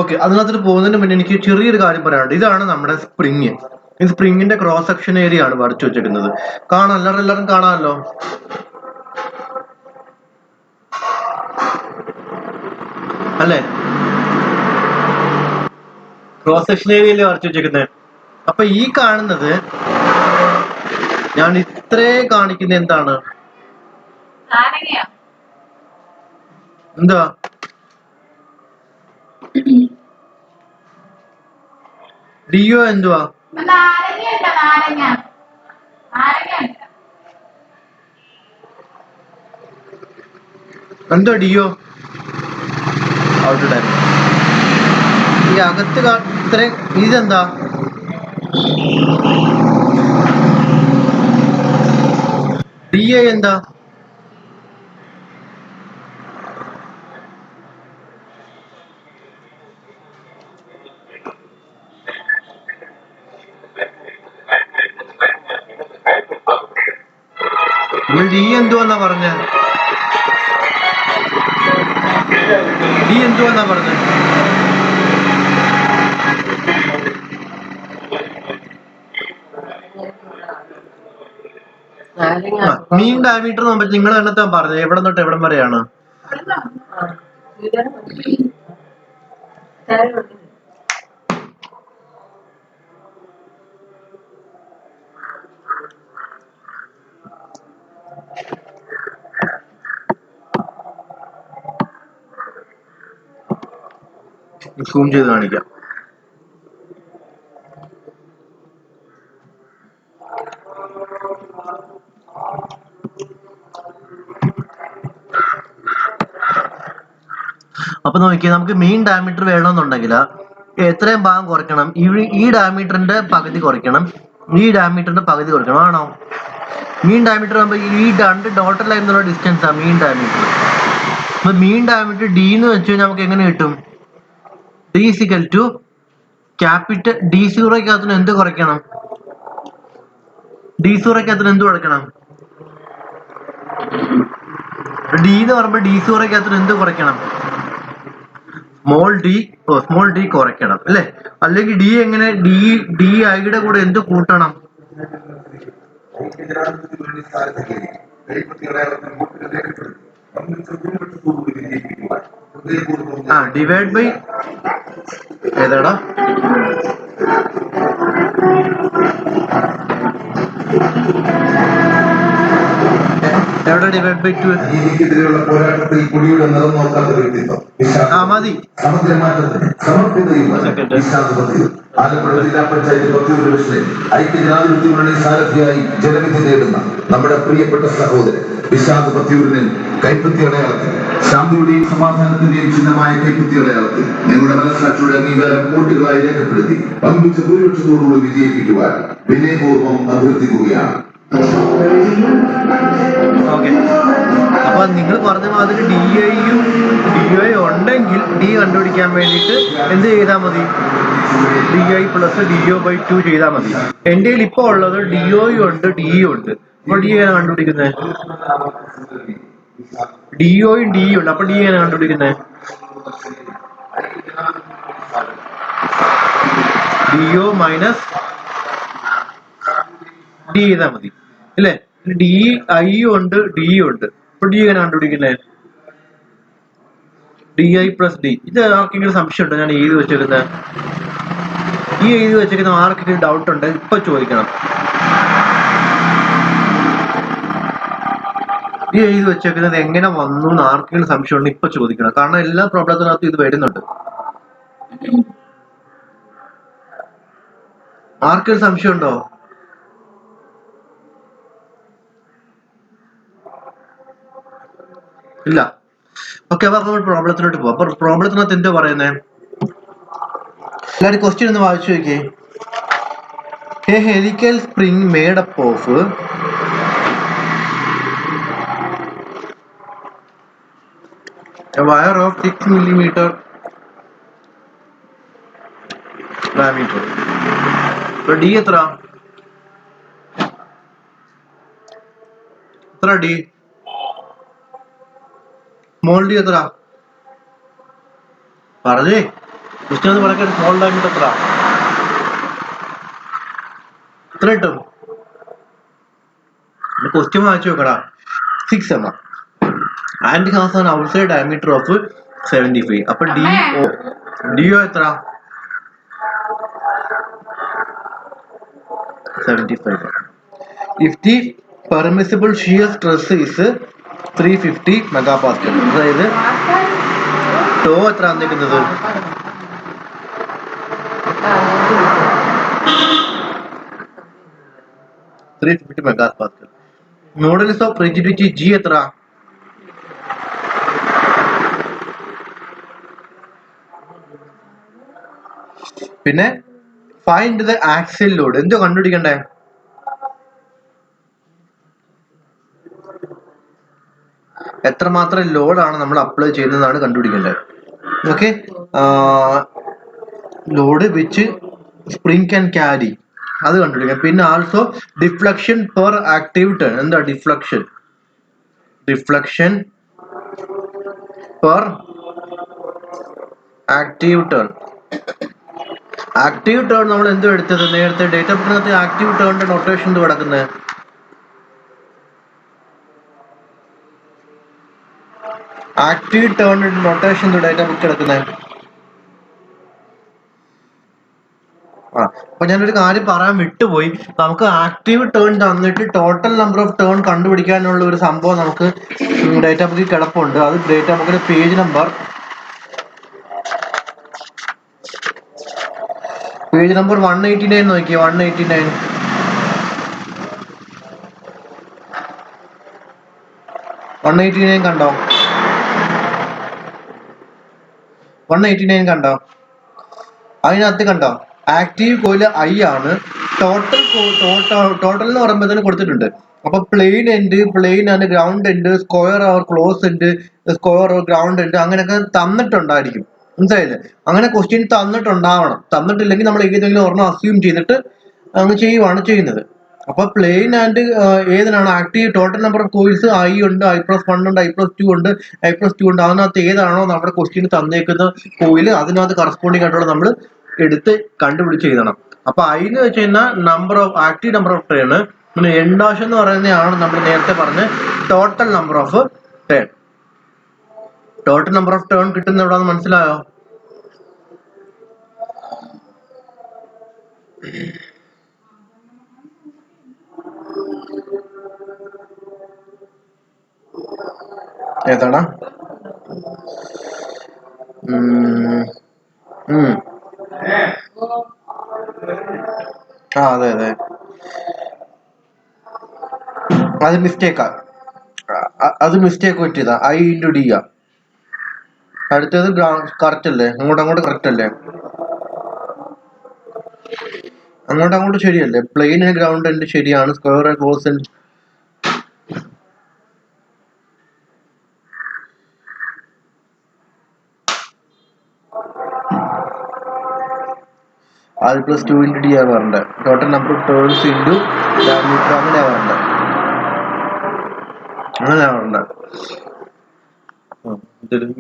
ഓക്കെ, അതിനകത്തോട്ട് പോകുന്നതിന് മുന്നേ എനിക്ക് ചെറിയൊരു കാര്യം പറയാനുണ്ട്. ഇതാണ് നമ്മുടെ സ്പ്രിങ്. ഈ സ്പ്രിങ്ങിന്റെ ക്രോസ് സെക്ഷൻ ഏരിയ ആണ് വരച്ചു വെച്ചിരിക്കുന്നത്. കാണാം, എല്ലാവരും കാണാമല്ലോ. അല്ലേ? ക്രോസ് സെക്ഷൻ ഏരിയയില് വരച്ചു വെച്ചിരിക്കുന്നത്. അപ്പൊ ഈ കാണുന്നത്, ഞാൻ ഇത്രേ കാണിക്കുന്ന എന്താണ്? എന്താ? ഡിയോ എന്തുവാ? എന്തോ ഡിയോ ഔട്ട് ഡയമീറ്റർ. ഈ അകത്ത് ഇത്രയും ഇതെന്താ? ഡി ഐ എന്താ? നമ്മൾ ഡി എന്തുവെന്നാ പറഞ്ഞ? ഡി എന്തുവെന്നാ പറഞ്ഞ? മീൻ ഡയമീറ്റർ നിങ്ങൾ എന്നത്താ പറഞ്ഞത്? എവിടെ തൊട്ട് എവിടം വരെയാണ്? സൂം ചെയ്ത് കാണിക്കാം. അപ്പൊ നോക്കിയാൽ നമുക്ക് മെയിൻ ഡയമീറ്റർ വേണമെന്നുണ്ടെങ്കിൽ എത്രയും ഭാഗം കുറയ്ക്കണം? ഈ ഡയമീറ്ററിന്റെ പകുതി കുറയ്ക്കണം, ഈ ഡയമീറ്ററിന്റെ പകുതി കുറയ്ക്കണം. ആണോ? മീൻ ഡയമീറ്റർ ആകുമ്പോൾ ഈ രണ്ട് ഡോട്ടർ ലൈൻ എന്നുള്ള ഡിസ്റ്റൻസ് ആണ് മീൻ ഡയമീറ്റർ. അപ്പൊ മീൻ ഡയമീറ്റർ ഡി എന്ന് വെച്ച് കഴിഞ്ഞാൽ നമുക്ക് എങ്ങനെ കിട്ടും? D equal to capital D സീറോയ്ക്കകത്തിന് എന്ത് കുറയ്ക്കണം? ഡി സീറോയ്ക്കകത്തിന് എന്ത് കുറയ്ക്കണം? ഡി എന്ന് പറയുമ്പോൾ ഡി സീറോയ്ക്കകത്തിന് എന്ത് കുറയ്ക്കണം? സ്മോൾ ഡി കുറയ്ക്കണം അല്ലേ? അല്ലെങ്കിൽ ഡി എങ്ങനെ? ഡി ഐയുടെ കൂടെ എന്ത് കൂട്ടണം? ഡിവൈഡ് ബൈ ഏതാടാ? എവിടെ ഡിവൈഡ് ബൈ 2? മതി. ആലപ്പുഴ ജില്ലാ പഞ്ചായത്ത് പത്തിയൂർ ഡിവിഷനിൽ ഐക്യജനാധിപത്യ മുന്നണി സ്ഥാനാർത്ഥിയായി ജനവിധി നേടുന്ന നമ്മുടെ പ്രിയപ്പെട്ട സഹോദരൻ വിശാഖ് പത്തിയൂരിന് കൈപ്പത്തി അടയാളത്തിൽ, ശാന്തിയുടെയും സമാധാനത്തിന്റെയും ചിഹ്നമായ കൈപ്പത്തി അടയാളത്തിൽ നിങ്ങളുടെ മനസ്സാക്ഷിയുടെ അംഗീകാരം വോട്ടുകളായി രേഖപ്പെടുത്തി പങ്കുവച്ച ഭൂരിപക്ഷത്തോടുകൂടി വിജയിപ്പിക്കുവാൻ വിനയപൂർവ്വം അഭ്യർത്ഥിക്കുകയാണ്. അപ്പൊ നിങ്ങൾ പറഞ്ഞ മാതിരി ഡി ഐ ഉണ്ടെങ്കിൽ ഡി കണ്ടുപിടിക്കാൻ വേണ്ടിയിട്ട് എന്ത് ചെയ്താൽ മതി? D I plus D O by 2 ചെയ്താൽ മതി. എന്റെ കയ്യിൽ ഇപ്പൊ ഉള്ളത് ഡി ഒ ഉണ്ട്, ഡി ഉണ്ട്. അപ്പൊ ഡി എങ്ങനെ കണ്ടുപിടിക്കുന്നത്? ഡി ഒയും ഡി ഉണ്ട്. അപ്പൊ ഡി എങ്ങനെ കണ്ടുപിടിക്കുന്നത്? ഡി ഒ മൈനസ് ഡി ചെയ്താൽ മതി അല്ലേ? ഡി ഐ ഉണ്ട്, ഡി ഉണ്ട്. അപ്പൊ ഡി എങ്ങനെ കണ്ടുപിടിക്കുന്നത്? D I plus D. ഇത് ആർക്കെങ്കിലും സംശയം ഉണ്ടോ? ഞാൻ എഴുതി വെച്ചിരുന്നത് എഴുതി വെച്ചിരിക്കുന്ന ആർക്കെങ്കിലും ഡൗട്ട് ഉണ്ട്? ഇപ്പൊ ചോദിക്കണം. ഈ എഴുതി വെച്ചേക്കുന്നത് എങ്ങനെ വന്നു എന്ന് ആർക്കെങ്കിലും സംശയം ഉണ്ട്? ഇപ്പൊ ചോദിക്കണം. കാരണം എല്ലാ പ്രോബ്ലത്തിനകത്തും ഇത് വരുന്നുണ്ട്. ആർക്കെങ്കിലും സംശയം ഉണ്ടോ? ഇല്ല. ഓക്കെ, അപ്പൊ നമ്മൾ പ്രോബ്ലത്തിലോട്ട് പോവാം. അപ്പൊ പ്രോബ്ലത്തിനകത്ത് എന്താ പറയുന്നേ? എല്ലാവരും ക്വസ്റ്റ്യൻ ഒന്ന് വായിച്ചു നോക്കിയേ. A helical spring made up of a wire of 6 millimeter diameter. So D എത്ര? D? സ്മോൾ ഡി എത്ര? പറഞ്ഞേ. ക്വസ്റ്റ്യൻ ഒന്ന് പറയാൻ. സ്മോൾ ഡയമീറ്റർ എത്ര കിട്ടും? ക്വസ്റ്റ്യൻ വായിച്ചു നോക്കടാ. 6 mm and has an outside diameter of 75. അപ്പൊ DO എത്ര? 75. If the permissible shear stress is 350 megapascal, അതായത് ടോ എത്ര വന്നിരിക്കുന്നത്? 350 megapascal. Modulus of rigidity G എത്ര? പിന്നെ ഫൈൻഡ് ദ ആക്സിൽ ലോഡ്. എന്തോ കണ്ടുപിടിക്കണ്ടേ? എത്രമാത്രം ലോഡാണ് നമ്മൾ അപ്ലൈ ചെയ്യുന്നതാണ് കണ്ടുപിടിക്കേണ്ടത്. Okay, load which spring can carry, അത് കണ്ടുപിടിക്കാം. പിന്നെ also deflection per active turn. എന്താ deflection? Deflection per active turn. Active turn നമ്മൾ എന്തോ എടുത്തത് നേരത്തെ ഡേറ്റ ബുക്കിനകത്ത്? ആക്റ്റീവ് ടേണിന്റെ നൊട്ടേഷൻ എന്ത് കിടക്കുന്നത്? ആക്റ്റീവ് ടേണിന്റെ നൊട്ടേഷൻ എന്ത് ഡേറ്റ ബുക്ക് കിടക്കുന്നത്? അപ്പൊ ഞാനൊരു കാര്യം പറയാൻ വിട്ടുപോയി. നമുക്ക് ആക്റ്റീവ് ടേൺ തന്നിട്ട് ടോട്ടൽ നമ്പർ ഓഫ് ടേൺ കണ്ടുപിടിക്കാനുള്ള ഒരു സംഭവം നമുക്ക് ഡേറ്റ ബുക്കിൽ കിടപ്പുണ്ട്. അത് ഡേറ്റ ബുക്കിന്റെ പേജ് നമ്പർ 189 നോക്കിയേ. 189 കണ്ടോ? 189 കണ്ടോ? അതിനകത്ത് കണ്ടോ ആക്റ്റീവ് കോയില് I ആണ്. ടോട്ടൽ എന്ന് പറയുമ്പോൾ കൊടുത്തിട്ടുണ്ട്. അപ്പൊ plain end, plain and ground end, square or close end, square or ground end, അങ്ങനെയൊക്കെ തന്നിട്ടുണ്ടായിരിക്കും. മനസ്സിലായില്ലേ? അങ്ങനെ ക്വസ്റ്റ്യൻ തന്നിട്ടുണ്ടാവണം. തന്നിട്ടില്ലെങ്കിൽ നമ്മൾ ഏതെങ്കിലും ഒരെണ്ണം അസ്യൂം ചെയ്തിട്ട് അങ്ങ് ചെയ്യുവാണ് ചെയ്യുന്നത്. അപ്പൊ പ്ലെയിൻ ആൻഡ് ഏതിനാണ് active? Total number of coils I ഉണ്ട്, I+1 ഉണ്ട്, I+2 ഉണ്ട്, I+2 ഉണ്ട്. അതിനകത്ത് ഏതാണോ നമ്മുടെ ക്വസ്റ്റ്യൻ തന്നേക്കുന്ന കോയിൽ അതിനകത്ത് കറസ്പോണ്ടിങ് ആയിട്ടുള്ള നമ്മൾ എടുത്ത് കണ്ടുപിടിച്ച് എഴുതണം. അപ്പൊ I എന്ന് വെച്ച് കഴിഞ്ഞാൽ number of active number of turn. പിന്നെ N' എന്ന് പറയുന്നതാണ് നമ്മൾ നേരത്തെ പറഞ്ഞ total number of turn. Total number of turn കിട്ടുന്ന എവിടെയാണെന്ന് മനസ്സിലായോ? ഏതാണ്? അതെ അതെ, അത് മിസ്റ്റേക്കാ. അത് മിസ്റ്റേക്ക് പറ്റിയതാ. I × D ആ. അടുത്തത് കറക്റ്റ് അല്ലേ? അങ്ങോട്ട് കറക്റ്റ് അല്ലേ? അങ്ങോട്ട് ശരിയല്ലേ? പ്ലെയിൻ ആൻഡ് ഗ്രൗണ്ട് എൻഡ് ശരിയാണ്. Square and close end I+2 × D ആ പറഞ്ഞത്. Total number of turns into diameter അങ്ങനെയാ പറഞ്ഞത്.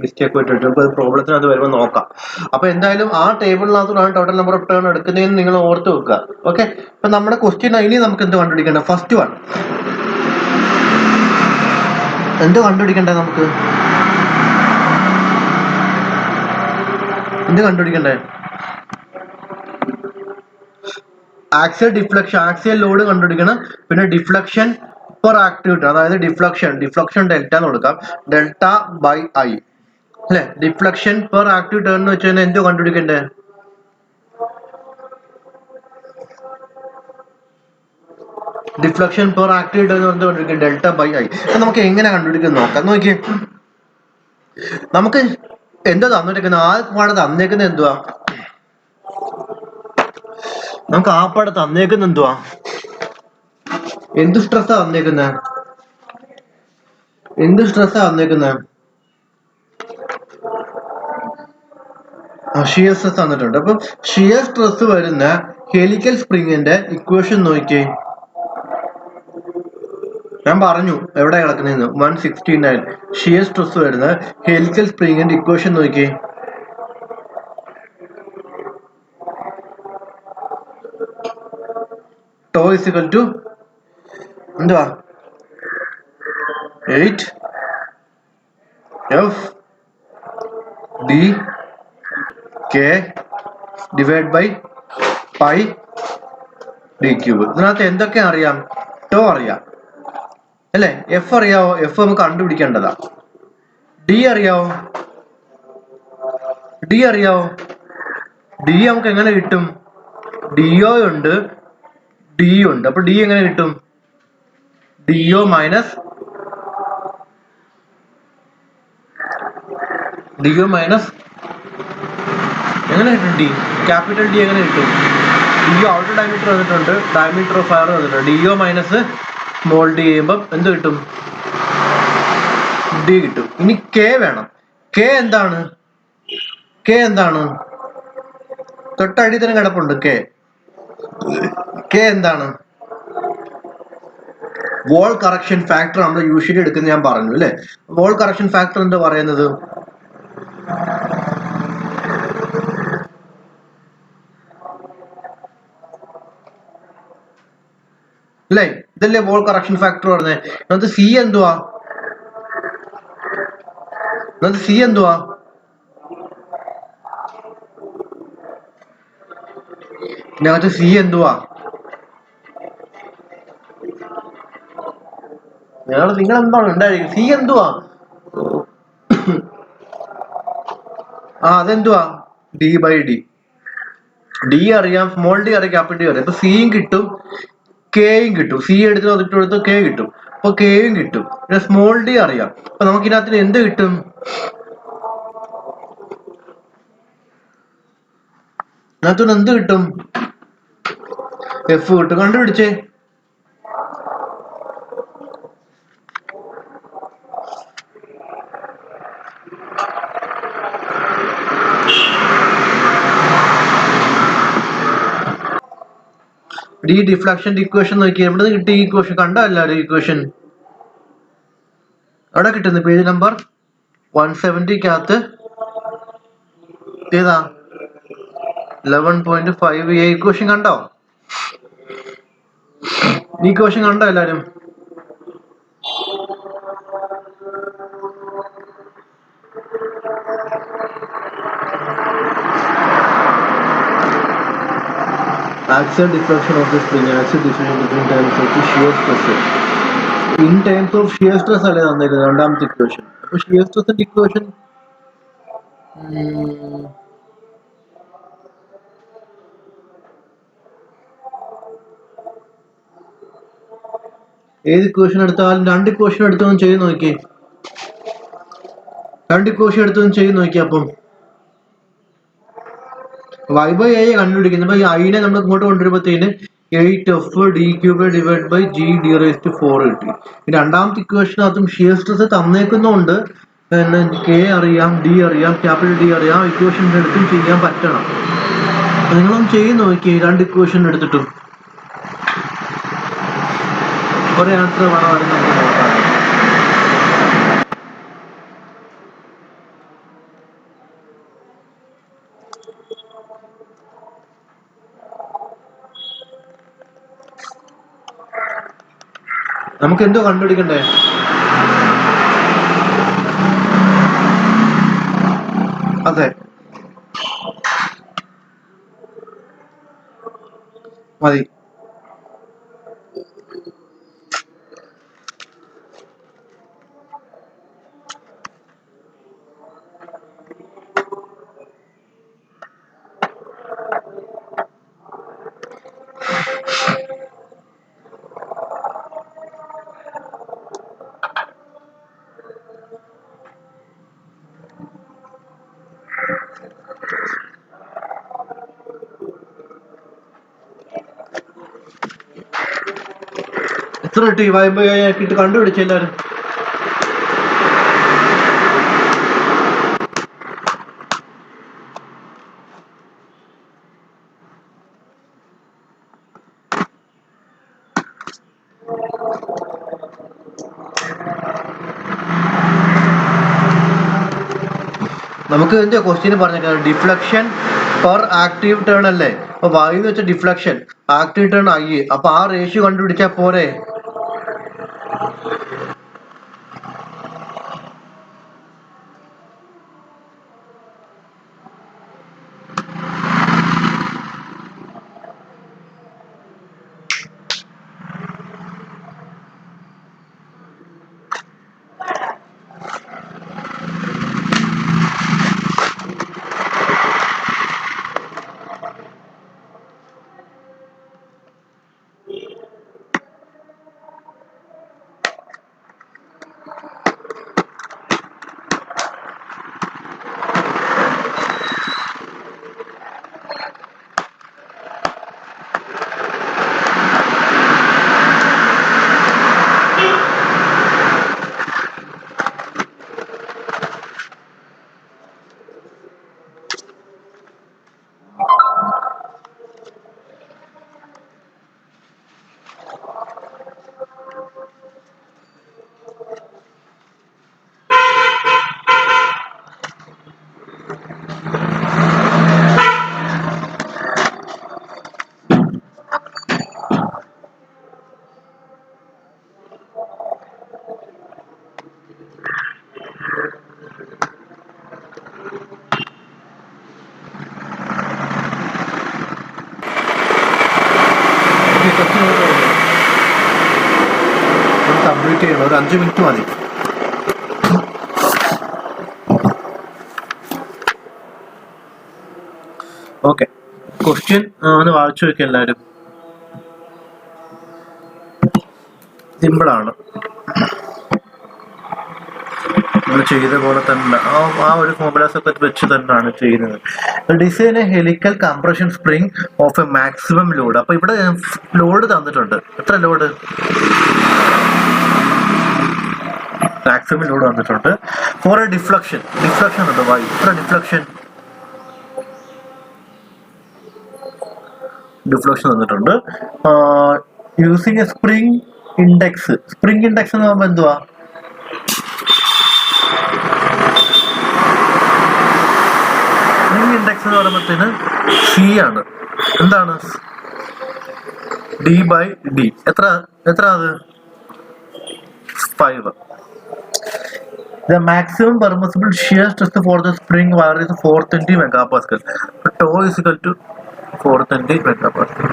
മിസ്റ്റേക്ക് പറ്റിട്ട് പ്രോബ്ലത്തിന് അത് വരുമ്പോൾ നോക്കാം. അപ്പൊ എന്തായാലും ആ ടേബിളിനകത്താണ് ടോട്ടൽ നമ്പർ ഓഫ് ടേൺ എടുക്കുന്നതെന്ന് നിങ്ങൾ ഓർത്ത് വെക്കുക. ഓക്കെ, അപ്പൊ നമ്മുടെ ക്വസ്റ്റ്യൻ ഇനി നമുക്ക് എന്ത് കണ്ടുപിടിക്കേണ്ടത്? ഫസ്റ്റ് വൺ എന്ത് കണ്ടുപിടിക്കണ്ടേ? നമുക്ക് എന്ത് കണ്ടുപിടിക്കണ്ടേ? ആക്സിയൽ ഡിഫ്ലക്ഷൻ, ആക്സിയൽ ലോഡ് കണ്ടുപിടിക്കണം. പിന്നെ ഡിഫ്ലക്ഷൻ പെർ ആക്റ്റീവ് ടേൺ, അതായത് ഡിഫ്ലക്ഷൻ ഡെൽറ്റ എന്ന് കൊടുക്കാം. ഡെൽറ്റ ബൈ I അല്ലെ? ഡിഫ്ലക്ഷൻ പെർ ആക്റ്റീവ് ടേൺ എന്ന് വെച്ച് കഴിഞ്ഞാൽ എന്തോ കണ്ടുപിടിക്കണ്ടേ? ഡിഫ്ലക്ഷൻ പെർ ആക്റ്റീവ് ടേൺ എന്തോ കണ്ടുപിടിക്കും? Delta by I. നമുക്ക് എങ്ങനെ കണ്ടുപിടിക്കുന്നത് നോക്കാം. നോക്കിയേ, നമുക്ക് എന്താ തന്നിരിക്കുന്നത്? ആദ്യപാടെ തന്നേക്കുന്നത് എന്തുവാ? നമുക്ക് ആപ്പാടെ തന്നേക്കുന്ന എന്തുവാ? എന്ത് സ്ട്രെസ്സാ തന്നേക്കുന്നത്? ഷിയർ സ്ട്രെസ് തന്നിട്ടുണ്ട്. അപ്പൊ ഷിയർ സ്ട്രെസ് വരുന്ന ഹെലിക്കൽ സ്പ്രിങ്ങിന്റെ ഇക്വേഷൻ നോക്കിയേ. ഞാൻ പറഞ്ഞു എവിടെ കിടക്കുന്നതെന്ന്. 169 ഷിയർ സ്ട്രെസ് വരുന്ന ഹെലിക്കൽ സ്പ്രിങ്ങിന്റെ ഇക്വേഷൻ നോക്കിയേ. ടോ ഇസിക്കൽ ടു എന്തുവാ? 8F/D/K /π/d³. ഇതിനകത്ത് എന്തൊക്കെ അറിയാം? ടോ അറിയാം അല്ലെ? എഫ് അറിയാവോ? എഫ് നമുക്ക് കണ്ടുപിടിക്കേണ്ടതാ. ഡി അറിയാവോ? ഡി നമുക്ക് എങ്ങനെ കിട്ടും? DO ഉണ്ട്, D ഉണ്ട്. അപ്പൊ ഡി എങ്ങനെ കിട്ടും? DO മൈനസ് എങ്ങനെ കിട്ടും? D ക്യാപിറ്റൽ ഡി എങ്ങനെ കിട്ടും? ഡിഒ ഔട്ടർ ഡയമീറ്റർ വന്നിട്ടുണ്ട്, ഡയമീറ്റർ ഓഫ് ഫയർ വന്നിട്ടുണ്ട്. ഡിഒ മൈനസ് സ്മോൾ ഡി ചെയ്യുമ്പം എന്ത് കിട്ടും? ഡി കിട്ടും. ഇനി കെ വേണം. കെ എന്താണ്? കെ എന്താണ്? തൊട്ടടി തന്നെ കിടപ്പുണ്ട് കെ. കെ എന്താണ്? വോൾ കറക്ഷൻ ഫാക്ടർ നമ്മൾ യൂഷ്വലി എടുക്കുന്നത് ഞാൻ പറഞ്ഞു അല്ലെ. വോൾ കറക്ഷൻ ഫാക്ടർ എന്താ പറയുന്നത്? അല്ലേ, ഇതല്ലേ വോൾ കറക്ഷൻ ഫാക്ടർ പറഞ്ഞത്. ഇതിനകത്ത് സി എന്തുവാ? സി എന്തുവാ? ഇതിനകത്ത് സി എന്തുവാ? നിങ്ങൾ എന്താണ് ഉണ്ടായിരിക്കും? സി എന്തുവാ? അതെന്തുവാ? D by D. ഡി അറിയാം, സ്മോൾ ഡി അറിയാം, ക്യാപിറ്റൽ ഡി അറിയാം. അപ്പൊ സിയും കിട്ടും, കെയും കിട്ടും. സി എടുത്ത് അതിട്ട് കെ കിട്ടും. അപ്പൊ കെയും കിട്ടും. പിന്നെ സ്മോൾ ഡി അറിയാം. അപ്പൊ നമുക്ക് ഇതിനകത്ത് എന്ത് കിട്ടും? ഇതിനകത്തുനിന്ന് എന്ത് കിട്ടും? എഫ് കിട്ടും. കണ്ടുപിടിച്ചേ. ഡി ഡിഫ്ലക്ഷൻ ഇക്വേഷൻ നോക്കി. എവിടെ നിന്ന് കിട്ടി ഈ ഇക്വേഷൻ? കണ്ടല്ല ഇക്വേഷൻ എവിടെ കിട്ടുന്നു? പേജ് നമ്പർ 170 ഏതാ? 11.5 ഇക്വേഷൻ കണ്ടോ? ഈ ഇക്വേഷൻ കണ്ടോ എല്ലാരും? Axial deflection of the spring and axial deflection between terms of the shear stress. In terms of shear stress അല്ലേ തന്നേക്കുന്നത് രണ്ടാമത്തെ ഇക്വേഷൻ. അപ്പൊ shear stressന്റെ ഇക്വേഷൻ ഏത് ഇക്വേഷൻ എടുത്താലും രണ്ട് ഇക്വേഷൻ എടുത്തൊന്നും ചെയ്ത് നോക്കി. രണ്ട് ഇക്വേഷൻ എടുത്തൊന്നും ചെയ്ത് നോക്കി. അപ്പം y by a കണ്ടുപിടിക്കുന്നത്. അപ്പൊ ഈ ഐനെ നമ്മൾ ഇങ്ങോട്ട് കൊണ്ടുവരുമ്പോഴത്തേന് 8f d cube divided by g d raised to 4 കിട്ടി. രണ്ടാമത്തെ ഇക്വേഷനകത്തും ഷിയർ സ്ട്രെസ് തന്നേക്കുന്നതുകൊണ്ട് പിന്നെ കെ അറിയാം, ഡി അറിയാം, ക്യാപിറ്റൽ ഡി അറിയാം. ഇക്വേഷൻ്റെ അടുത്തും ചെയ്യാൻ പറ്റണം. നിങ്ങളൊന്നും ചെയ്ത് നോക്കി രണ്ട് ഇക്വേഷൻ എടുത്തിട്ടും കുറെ ആൻസർ വേണമായിരുന്നു നമുക്ക് നോക്കാം. നമുക്ക് എന്തോ കണ്ടുപിടിക്കണ്ടേ? അതെ മതി. എത്ര കിട്ടി? വൈബ് ആക്കിയിട്ട് കണ്ടുപിടിച്ച എല്ലാരും. നമുക്ക് എന്തോ ക്വസ്റ്റ്യൻ പറഞ്ഞേക്കാം. ഡിഫ്ലക്ഷൻ പെർ ആക്റ്റീവ് ടേൺ അല്ലേ? അപ്പൊ വായു എന്ന് വെച്ചാൽ ഡിഫ്ലക്ഷൻ, ആക്റ്റീവ് ടേൺ ആയി. അപ്പൊ ആ റേഷ്യോ കണ്ടുപിടിച്ചാ പോരെ? കംപ്ലീറ്റ് ചെയ്യണം. ഒരു 5 മിനിറ്റ് മതി. ഓക്കെ, ക്വസ്റ്റ്യൻ ഒന്ന് വായിച്ചു വെക്കുക എല്ലാവരും. സിമ്പിളാണ്, നമ്മൾ ചെയ്ത പോലെ തന്നെ ആ ഒരു ഫോർമുലാസ് ഒക്കെ വെച്ച് തന്നെയാണ് ചെയ്യുന്നത്. Design A helical compression spring of A maximum load. അപ്പൊ ഇവിടെ ലോഡ് തന്നിട്ടുണ്ട്. എത്ര ലോഡ്? മാക്സിമം ലോഡ് വന്നിട്ടുണ്ട്. ഫോർ എ ഡിഫ്ലക്ഷൻ ഉണ്ട്. വൈ എത്ര ഡിഫ്ലക്ഷൻ വന്നിട്ടുണ്ട്. യൂസിങ് എ സ്പ്രിംഗ് ഇൻഡെക്സ് എന്ന് പറയുമ്പോൾ എന്തുവാ? സ്പ്രിംഗ് ഇൻഡെക്സ് എന്ന് പറയുമ്പോഴത്തേന് സി ആണ്. എന്താണ്? D/D. എത്ര അത്? 5. The maximum permissible shear stress for the spring wire is 420 megapascal. Tau is equal to 420 megapascal.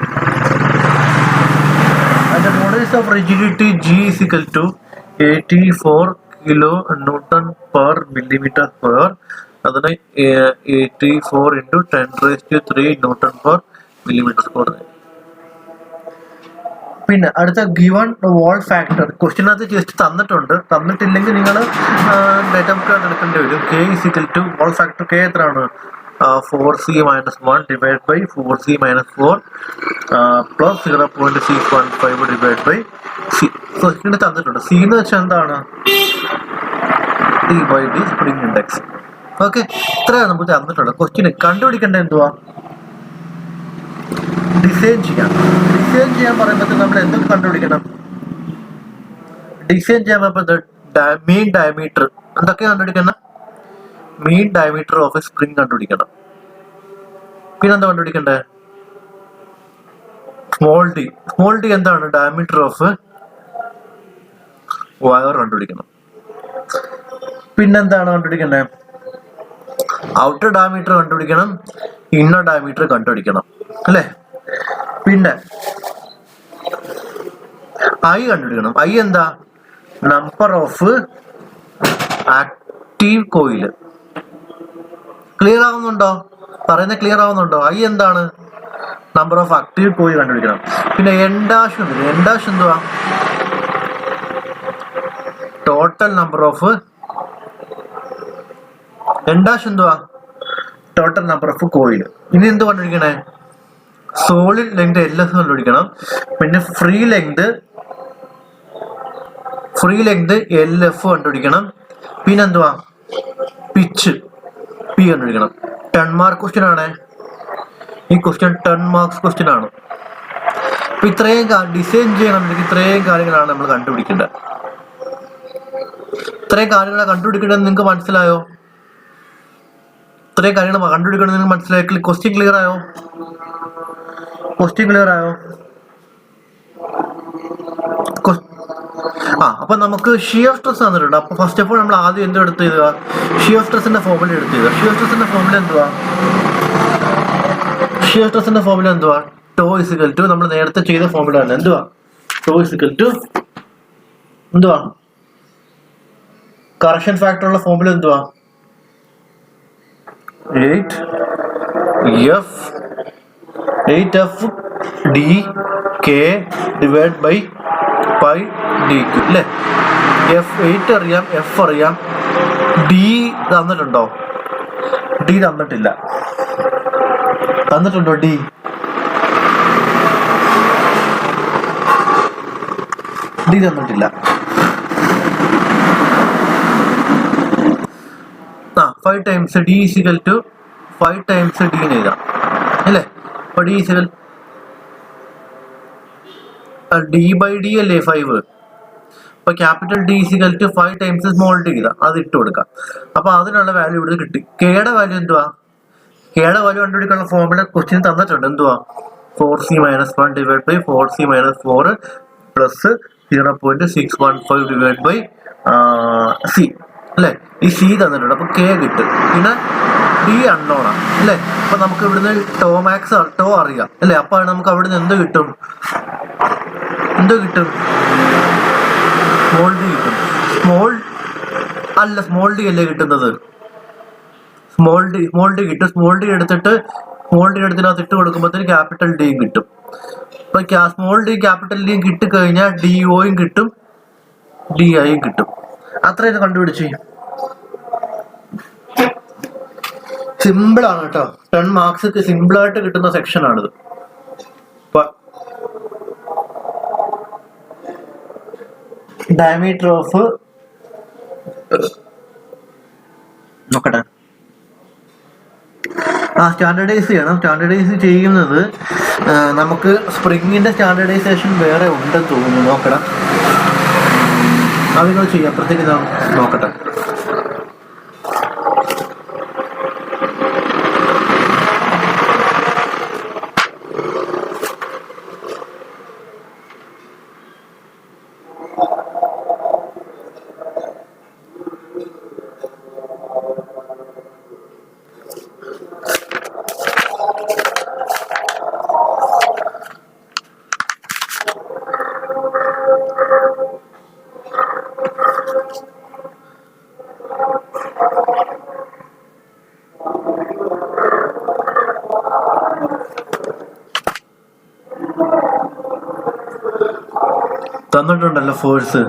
And the modulus of rigidity G is equal to 84 kilonewton per millimeter square. അതിന് 84 into 10⁻³ Newton per millimeter square. പിന്നെ അടുത്ത given വാൾ factor ക്വസ്റ്റ്യനകത്ത് just തന്നിട്ടില്ലെങ്കിൽ നിങ്ങൾ data book എടുക്കേണ്ടി വരും. K is equal to wall factor K എത്രയാണ്? 4C - 1 divided by 4C - 4 plus 0.615 divided by C. Question തന്നിട്ടുണ്ട്. C എന്ന് വെച്ചാൽ എന്താണ്? D/D spring index. ഓക്കെ, ഇത്രയാണ് നമുക്ക് തന്നിട്ടുണ്ട്. ക്വസ്റ്റ്യന് കണ്ടുപിടിക്കേണ്ട എന്തുവാ? ഡിസൈൻ ചെയ്യാൻ പറയുമ്പോൾ നമ്മൾ എന്തൊക്കെ കണ്ടുപിടിക്കണം? ഡിസൈൻ ചെയ്യാൻ പറയുമ്പോൾ മീൻ ഡയമീറ്റർ എന്തൊക്കെ കണ്ടുപിടിക്കണം? Mean diameter of a spring കണ്ടുപിടിക്കണം. പിന്നെന്താ കണ്ടുപിടിക്കണ്ടേ? സ്മോൾ ഡി എന്താണ്? ഡയമീറ്റർ ഓഫ് വയർ കണ്ടുപിടിക്കണം. പിന്നെന്താണ് കണ്ടുപിടിക്കണ്ടേ? ഔട്ടർ ഡയമീറ്റർ കണ്ടുപിടിക്കണം, ഇന്നർ ഡയമീറ്റർ കണ്ടുപിടിക്കണം അല്ലേ? പിന്നെ ഐ കണ്ടുപിടിക്കണം. ഐ എന്താ? Number of active coil. Clear ആവുന്നുണ്ടോ? പറയുന്നത് ക്ലിയർ ആവുന്നുണ്ടോ? ഐ എന്താണ്? നമ്പർ ഓഫ് ആക്റ്റീവ് കോയിൽ കണ്ടുപിടിക്കണം. പിന്നെ N' എന്തുവാ? ടോട്ടൽ നമ്പർ ഓഫ് എന്തുവാ? Total number of coil. ഇനി എന്ത് കണ്ടുപിടിക്കണേ? സോളിഡ് ലെങ്ത് LS കണ്ടുപിടിക്കണം. പിന്നെ ഫ്രീ ലെങ്ത് LF കണ്ടുപിടിക്കണം. പിന്നെന്തുവാ? പിച്ച് P കണ്ടുപിടിക്കണം. 10 മാർക്ക് ക്വസ്റ്റ്യൻ ആണ് ഈ ക്വസ്റ്റ്യൻ. 10 മാർക്സ് ക്വസ്റ്റ്യൻ ആണ്. അപ്പൊ ഇത്രയും ഡിസൈൻ ചെയ്യണമെങ്കിൽ ഇത്രയും കാര്യങ്ങളാണ് നമ്മൾ കണ്ടുപിടിക്കേണ്ടത്. ഇത്രയും കാര്യങ്ങളെ കണ്ടുപിടിക്കേണ്ടത് നിങ്ങൾക്ക് മനസ്സിലായോ? ഇത്രയും കാര്യങ്ങൾ കണ്ടുപിടിക്കണമെന്ന് നിങ്ങൾക്ക് മനസ്സിലായി? ക്വസ്റ്റ്യൻ ക്ലിയർ ആയോ? അപ്പൊ നമുക്ക് ഷിയർ സ്ട്രെസ് തന്നിട്ടുണ്ട്. അപ്പൊ ഫസ്റ്റ് ഓഫ് ഓൾ നമ്മൾ ആദ്യം എന്ത് എടുത്ത് ചെയ്തുക? ഷിയർ സ്ട്രെസിന്റെ ഫോർമുല എടുത്ത് ചെയ്തുക. ഷിയർ സ്ട്രെസിന്റെ ഫോർമുല എന്തുവാ? ടോ ഇസ് ഇക്വൽ ടു നമ്മൾ നേരത്തെ ചെയ്ത ഫോർമുല ആണ്. എന്തുവാ? ടോ ഇസ് ഇക്വൽ ടു എന്തുവാ? കറക്ഷൻ ഫാക്ടർ ഉള്ള ഫോർമുല എന്തുവാ? 8F DK divided by pi DQ അല്ലേ? F8 അറിയാം, F അറിയാം. D തന്നിട്ടുണ്ടോ? D തന്നിട്ടില്ല. തന്നിട്ടുണ്ടോ? D തന്നിട്ടില്ല. 5 times D is equal to 5 times D എന്ന് എഴുതാം അല്ലേ? അപ്പൊ D is equal D/D അല്ലേ 5. അപ്പൊ capital D is equal to 5 times small d ചെയ്താ അത് ഇട്ട് കൊടുക്കാം. അപ്പൊ അതിനുള്ള വാല്യൂ ഇവിടെ കിട്ടി. കെയുടെ വാല്യൂ എന്തുവാ? കെയുടെ വാല്യൂ കണ്ടുപിടിക്കാനുള്ള ഫോർമുല ക്വസ്റ്റ്യൻ തന്നിട്ടുണ്ട്. എന്തുവാ? 4C - 1 divided by 4C - 4 plus 0.615 divided by C അല്ലെ? ഈ C തന്നിട്ടുണ്ട്. അപ്പൊ K കിട്ടും. പിന്നെ D അൺനോൺ ആണ് അല്ലെ? അപ്പൊ നമുക്ക് ഇവിടുന്ന് ടോ അറിയാം അല്ലെ? അപ്പൊ നമുക്ക് അവിടുന്ന് എന്ത് കിട്ടും? സ്മോൾ ഡി കിട്ടും. സ്മോൾ ഡി അല്ലേ കിട്ടുന്നത്? സ്മോൾ ഡി കിട്ടും. സ്മോൾ ഡി എടുത്തിട്ട് ഇട്ട് കൊടുക്കുമ്പോഴത്തേന് ക്യാപിറ്റൽ ഡിയും കിട്ടും. അപ്പൊ സ്മോൾ ഡി ക്യാപിറ്റൽ ഡിയും കിട്ടിക്കഴിഞ്ഞാൽ ഡി ഒയും കിട്ടും, ഡി ഐയും കിട്ടും. അത്രയും കണ്ടുപിടിച്ചു. സിമ്പിൾ ആണ് കേട്ടോ. 10 മാർക്സ് സിമ്പിൾ ആയിട്ട് കിട്ടുന്ന സെക്ഷൻ ആണിത്. ഡയമീറ്റർ ഓഫ് നോക്കട്ടെ. സ്റ്റാൻഡേർഡൈസ് ചെയ്യണം. സ്റ്റാൻഡേർഡൈസ് ചെയ്യുന്നത് നമുക്ക് സ്പ്രിങ്ങിന്റെ സ്റ്റാൻഡേർഡൈസേഷൻ വേറെ ഉണ്ടെന്ന് തോന്നുന്നു. നോക്കണം, അത് ചെയ്യാം. അപ്പുറത്തേക്ക് നോക്കട്ടെ. തന്നിട്ടുണ്ടല്ലോ ഫോഴ്സ്.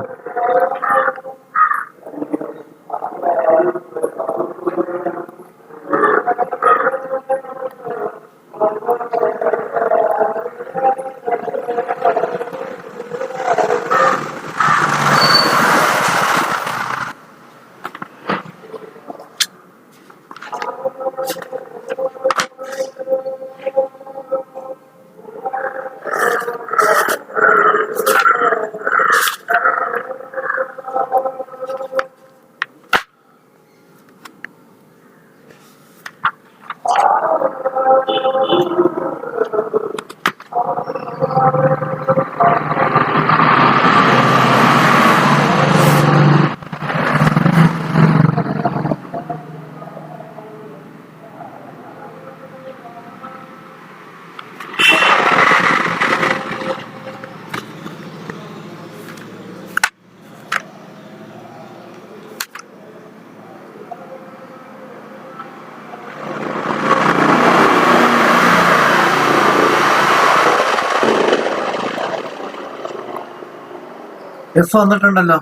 എഫ് വന്നിട്ടുണ്ടല്ലോ.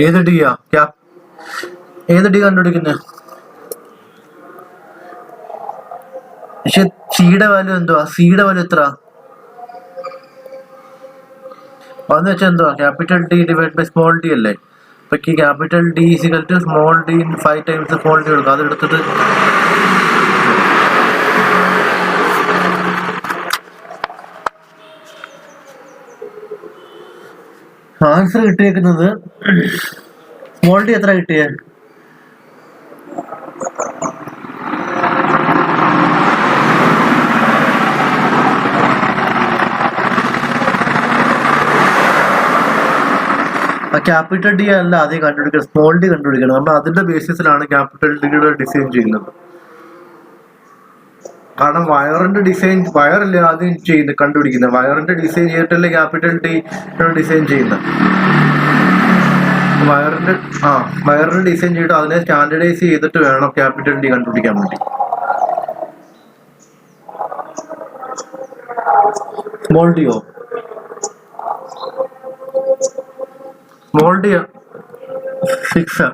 ഏത് ഡിയാ? ഏത് ഡി കണ്ടുപിടിക്കുന്നത്? പക്ഷെ സിയുടെ വാല്യൂ എന്തുവാ? സിയുടെ വാല്യൂ എത്ര? അതെന്ന് വെച്ചാൽ എന്തുവാ? Capital D divide by small D അല്ലേ? അപ്പൊ capital D is equal to small D 5 times small D കൊടുക്കുക. അത് എടുത്തിട്ട് ആൻസർ കിട്ടിയേക്കുന്നത് സ്മോൾ ഡി എത്ര കിട്ടിയേ? ക്യാപിറ്റൽ ഡി അല്ല ആദ്യം കണ്ടുപിടിക്കണം, സ്മോൾ ഡി കണ്ടുപിടിക്കണം. നമ്മൾ അതിന്റെ ബേസിസിലാണ് ക്യാപിറ്റൽ ഡിയുടെ ഡിസൈൻ ചെയ്യുന്നത്. കാരണം വയറല്ലേ ആദ്യം കണ്ടുപിടിക്കുന്നത്. വയറിന്റെ ഡിസൈൻ ചെയ്തിട്ടല്ലേ ക്യാപിറ്റൽ ഡി ഡിസൈൻ ചെയ്യുന്നത്. വയറിന്റെ ഡിസൈൻ ചെയ്തിട്ട് അതിനെ സ്റ്റാൻഡേർഡൈസ് ചെയ്തിട്ട് വേണം ക്യാപിറ്റൽ ഡി കണ്ടുപിടിക്കാൻ വേണ്ടി. സ്മോൾ ഡിയോ? Small D 6.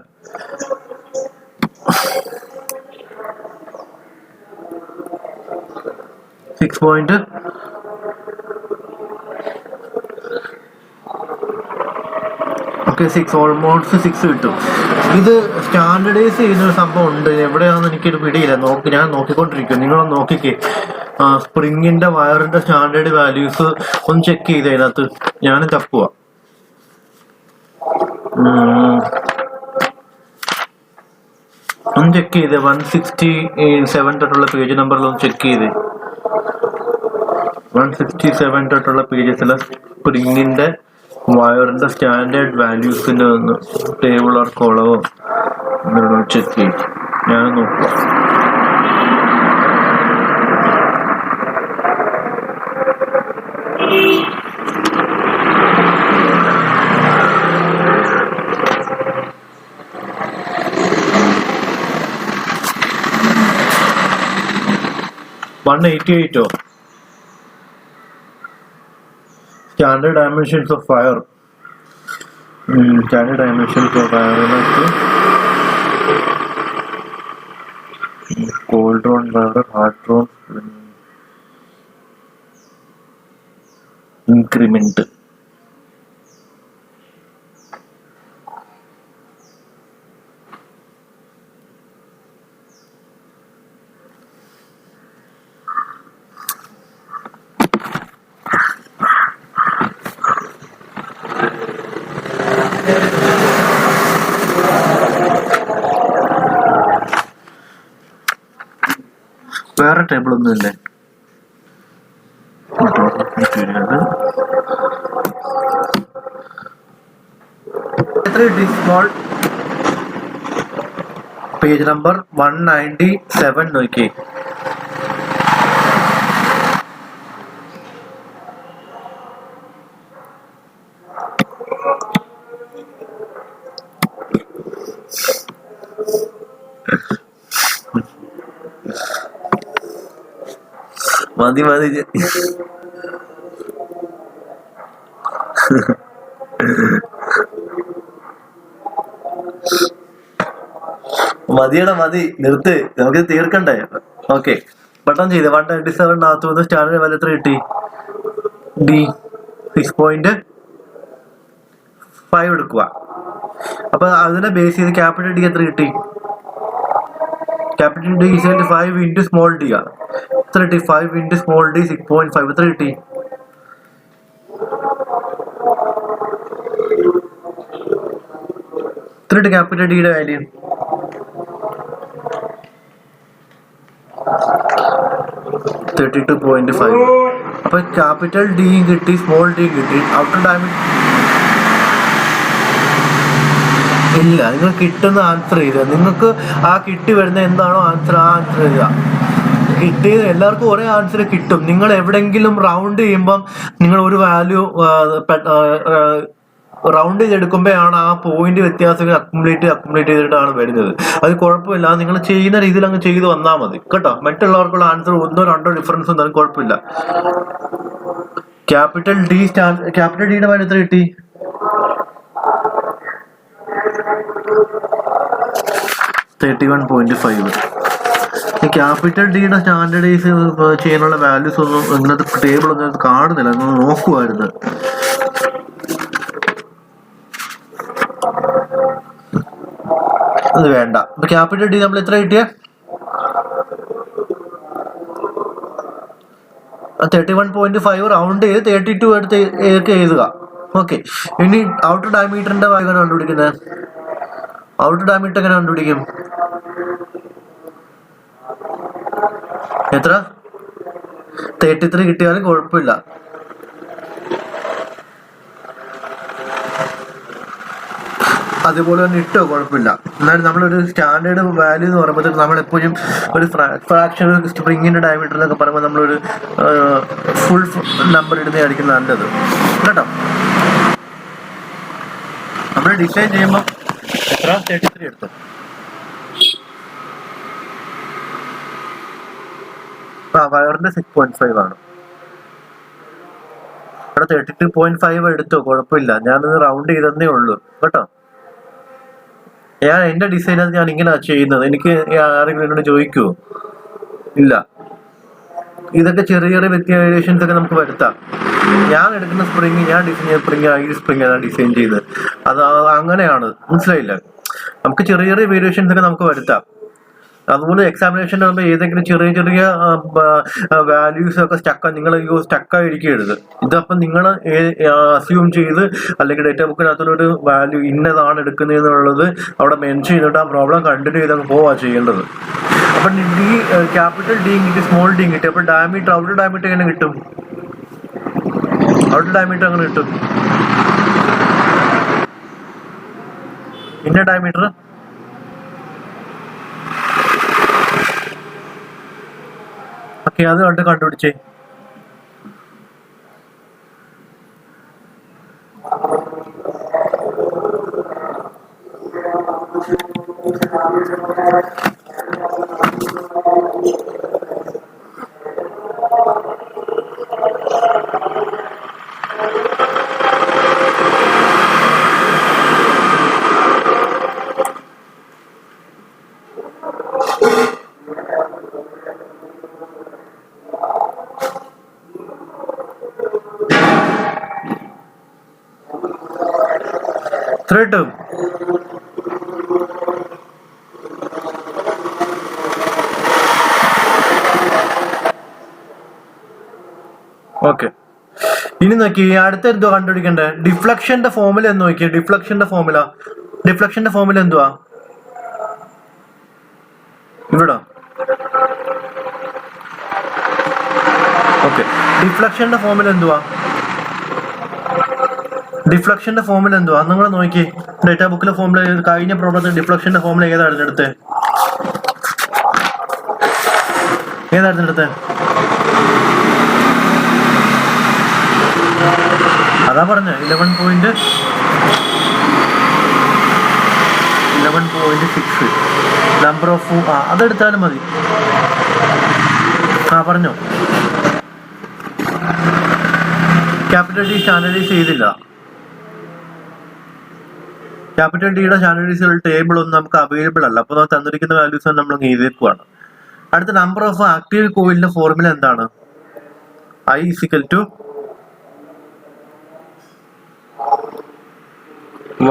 ഓക്കെ, 6 ഓൾമോസ്റ്റ് 6 കിട്ടും. ഇത് സ്റ്റാൻഡേർഡൈസ് ചെയ്യുന്ന ഒരു സംഭവം ഉണ്ട്. എവിടെയാണെന്ന് എനിക്കൊരു പിടിയില്ല. ഞാൻ നോക്കിക്കൊണ്ടിരിക്കും. നിങ്ങളൊന്ന് നോക്കിക്കേ. സ്പ്രിങ്ങിന്റെ വയറിന്റെ സ്റ്റാൻഡേർഡ് വാല്യൂസ് ഒന്ന് ചെക്ക് ചെയ്ത് അതിനകത്ത്. ഞാനും തപ്പുക. ഒന്ന് ചെക്ക് ചെയ്ത് 167 തൊട്ടുള്ള പേജ് നമ്പറിൽ ഒന്ന് ചെക്ക് ചെയ്ത്. 167 തൊട്ടുള്ള പേജസിലെ സ്പ്രിങ്ങിന്റെ വയറിന്റെ സ്റ്റാൻഡേർഡ് വാല്യൂസിന്റെ ഒന്ന് ടേബിൾ ഓർ കോളമോ ചെക്ക് ചെയ്യും. ഞാൻ നോക്കാം. $188 standard dimensions of fire. Standard dimensions of fire. Cold drawn powder, hard drawn increment. വേറെ ടേബിൾ ഒന്നും ഇല്ലേ? സ്മോൾ പേജ് നമ്പർ 197 നോക്കി. മതി മതിയടാ, മതി, നിർത്ത്, നമുക്ക് തീർക്കണ്ടേ. ഓക്കെ, പെട്ടെന്ന് ചെയ്ത്. 197 സ്റ്റാൻഡേർഡ് വാല്യൂ എത്ര കിട്ടി? ഡി 6.5 എടുക്കുക. അപ്പൊ അതിനെ ബേസ് ചെയ്ത് ക്യാപിറ്റൽ ഡി എത്ര കിട്ടി? Capital D 5 into small d ആണ്. എത്ര കിട്ടി? 5 ഇൻറ്റു സ്മോൾ ഡി 6.5. എത്ര കിട്ടി? എത്ര കിട്ടി ക്യാപിറ്റൽ ഡിയുടെ വാല്യൂ? 32.5. അപ്പൊ ക്യാപിറ്റൽ ഡിയും കിട്ടി, സ്മോൾ ഡിയും കിട്ടി. ഔട്ടർ ഡയമീറ്റർ ഇല്ല. നിങ്ങൾ കിട്ടുന്ന ആൻസർ ചെയ്ത, നിങ്ങൾക്ക് ആ കിട്ടി വരുന്ന എന്താണോ ആൻസർ, ആ ആൻസർ ചെയ്യുക. കിട്ടിയത് എല്ലാവർക്കും ഒരേ ആൻസർ കിട്ടും. നിങ്ങൾ എവിടെങ്കിലും റൗണ്ട് ചെയ്യുമ്പം നിങ്ങൾ ഒരു വാല്യൂ റൗണ്ട് ചെയ്തെടുക്കുമ്പോഴാണ് ആ പോയിന്റ് വ്യത്യാസങ്ങൾ അക്കുമുലേറ്റ് ചെയ്തിട്ടാണ് വരുന്നത്. അത് കുഴപ്പമില്ല, നിങ്ങൾ ചെയ്യുന്ന രീതിയിൽ അങ്ങ് ചെയ്ത് വന്നാൽ മതി കേട്ടോ. മറ്റുള്ളവർക്കുള്ള ആൻസർ 1-2 ഡിഫറൻസ് ഒന്നും കുഴപ്പമില്ല. ക്യാപിറ്റൽ ഡിയുടെ വാല്യൂ എത്ര കിട്ടി? 31.5. ക്യാപിറ്റൽ ഡിയുടെ സ്റ്റാൻഡേർഡൈസ് ചെയ്യാനുള്ള വാല്യൂസ് ഒന്നും ഇങ്ങനത്തെ ടേബിൾ ഒന്നും കാണുന്നില്ല. ഒന്ന് നോക്കുമായിരുന്നു. അത് വേണ്ട. ഇപ്പൊ ക്യാപിറ്റൽ ഡി നമ്മൾ എത്ര കിട്ടിയ? 31.5 റൗണ്ട് ചെയ്ത് 32 എടുത്ത് എഴുതുക. ഓക്കെ, ഇനി ഔട്ടർ ഡയമീറ്ററിന്റെ വാല്യൂ കണ്ടുപിടിക്കുന്നത്. ഔട്ടർ ഡയമീറ്റർ എങ്ങനെ കണ്ടുപിടിക്കും? എത്ര? 33 കിട്ടിയാലും കുഴപ്പമില്ല. അതുപോലെ തന്നെ ഇട്ടോ കുഴപ്പമില്ല. എന്നാലും നമ്മളൊരു സ്റ്റാൻഡേർഡ് വാല്യൂ എന്ന് പറയുമ്പോൾ നമ്മളെപ്പോഴും ഒരു ഫ്രാക്ഷൻ സ്പ്രിങ്ങിന്റെ ഡയമീറ്റർ എന്നൊക്കെ പറയുമ്പോൾ നമ്മളൊരു ഫുൾ നമ്പർ ഇടുന്നതായിരിക്കും നല്ലത് കേട്ടോ. നമ്മൾ ഡിസൈൻ ചെയ്യുമ്പോൾ എത്ര? 33 എടുത്തു. വയറിന്റെ 6.5 ആണ്. ഇവിടെ 32.5 എടുത്തോ, കുഴപ്പമില്ല. ഞാനത് റൗണ്ട് ചെയ്തതേ ഉള്ളൂ കേട്ടോ. ഞാൻ എന്റെ ഡിസൈനകത്ത് ഞാൻ ഇങ്ങനെ ചെയ്യുന്നത്. എനിക്ക് ആരെങ്കിലും എന്നോട് ചോദിക്കുവോ? ഇല്ല. ഇതൊക്കെ ചെറിയ ചെറിയ വേരിയേഷൻസ് ഒക്കെ നമുക്ക് വരുത്താം. ഞാൻ എടുക്കുന്ന സ്പ്രിങ്, ഞാൻ ഡിസൈൻ ചെയ്ത സ്പ്രിങ് ഈ സ്പ്രിങ് ആണ് ഡിസൈൻ ചെയ്തത്. അത് അങ്ങനെയാണ്, മനസ്സിലായില്ല? നമുക്ക് ചെറിയ ചെറിയ വേരിയേഷൻസ് ഒക്കെ നമുക്ക് വരുത്താം. അതുപോലെ എക്സാമിനേഷൻ ആകുമ്പോൾ ഏതെങ്കിലും ചെറിയ ചെറിയ വാല്യൂസ് ഒക്കെ നിങ്ങൾ സ്റ്റക്കായിരിക്കരുത്. ഇതപ്പം നിങ്ങൾ അസ്യൂം ചെയ്ത് അല്ലെങ്കിൽ ഡേറ്റ ബുക്കിനകത്തൊരു വാല്യൂ ഇന്നതാണ് എടുക്കുന്നതെന്നുള്ളത് അവിടെ മെൻഷൻ ചെയ്തിട്ട് ആ പ്രോബ്ലം കണ്ടിന്യൂ ചെയ്ത് അങ്ങ് പോവാ ചെയ്യേണ്ടത്. അപ്പം ഡി ക്യാപിറ്റൽ ഡിയും കിട്ടി, സ്മോൾ ഡിയും കിട്ടി. അപ്പോൾ ഡയമീറ്റർ, ഔട്ടർ ഡയമീറ്റർ എങ്ങനെ കിട്ടും? ഔട്ടർ ഡയമീറ്റർ അങ്ങനെ കിട്ടും. ഇന്നർ ഡയമീറ്റർ ഓക്കെ, അത് കണ്ടുപിടിച്ചേ. എത്ര കിട്ടും? ഓക്കെ, ഇനി നോക്കി അടുത്ത എന്തോ കണ്ടുപിടിക്കണ്ടേ? ഡിഫ്ലക്ഷന്റെ ഫോർമുല എന്ന് നോക്കിയേ. ഡിഫ്ലക്ഷന്റെ ഫോർമുല എന്തുവാ? ഇവിടെ ഓക്കെ, ഡിഫ്ലക്ഷന്റെ ഫോർമുല എന്തുവാ? നിങ്ങൾ നോക്കി ഡേറ്റാ ബുക്കിലെ ഫോർമുല. കഴിഞ്ഞ പ്രോബ്ലത്തിൽ ഡിഫ്ലക്ഷന്റെ ഫോർമുല ഏതായിരുന്നു എടുത്തത്? അതാ പറഞ്ഞ 11.6 നമ്പർ ഓഫ്. അതെടുത്താലും മതി. പറഞ്ഞോ. ക്യാപിറ്റൽ ഡി സ്റ്റാൻഡർഡൈസ് ചെയ്തില്ല. ക്യാപിറ്റൽ ഡിയുടെ സ്റ്റാൻഡർഡൈസ് ടേബിൾ ഒന്നും നമുക്ക് അവൈലബിൾ അല്ല. അപ്പൊ നമുക്ക് തന്നിരിക്കുന്ന വാല്യൂസ് നമ്മൾ എഴുതിയേക്കുവാണ്. അടുത്ത നമ്പർ ഓഫ് ആക്റ്റീവ് കോയിലിന്റെ ഫോർമുല എന്താണ്? I is equal to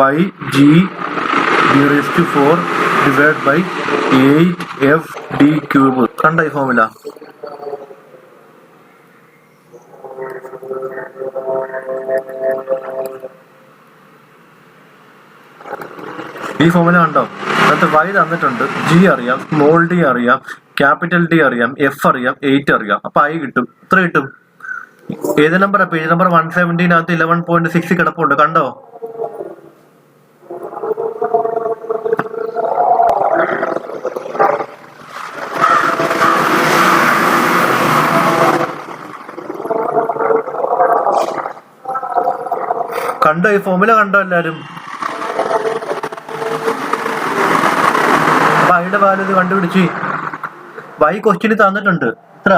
YG d raised to 4 divided by 8FD cube. കണ്ട ഈ ഫോർമുല? ഈ ഫോർമുല കണ്ടോ? അതിനകത്ത് Y തന്നിട്ടുണ്ട്, G അറിയാം, സ്മോൾ d അറിയാം, ക്യാപിറ്റൽ D അറിയാം, F അറിയാം, 8 അറിയാം. അപ്പൊ I കിട്ടും. എത്ര കിട്ടും? ഏത് നമ്പറാ? പേജ് നമ്പർ 170 11.6 കിടപ്പുണ്ട്. കണ്ടോ? ഈ ഫോർമുല കണ്ടോ എല്ലാരും? അപ്പൊ അതിന്റെ വാല്യൂ ഇത് കണ്ടുപിടിച്ച് Y ക്വസ്റ്റ്യന് തന്നിട്ടുണ്ട്. എത്ര?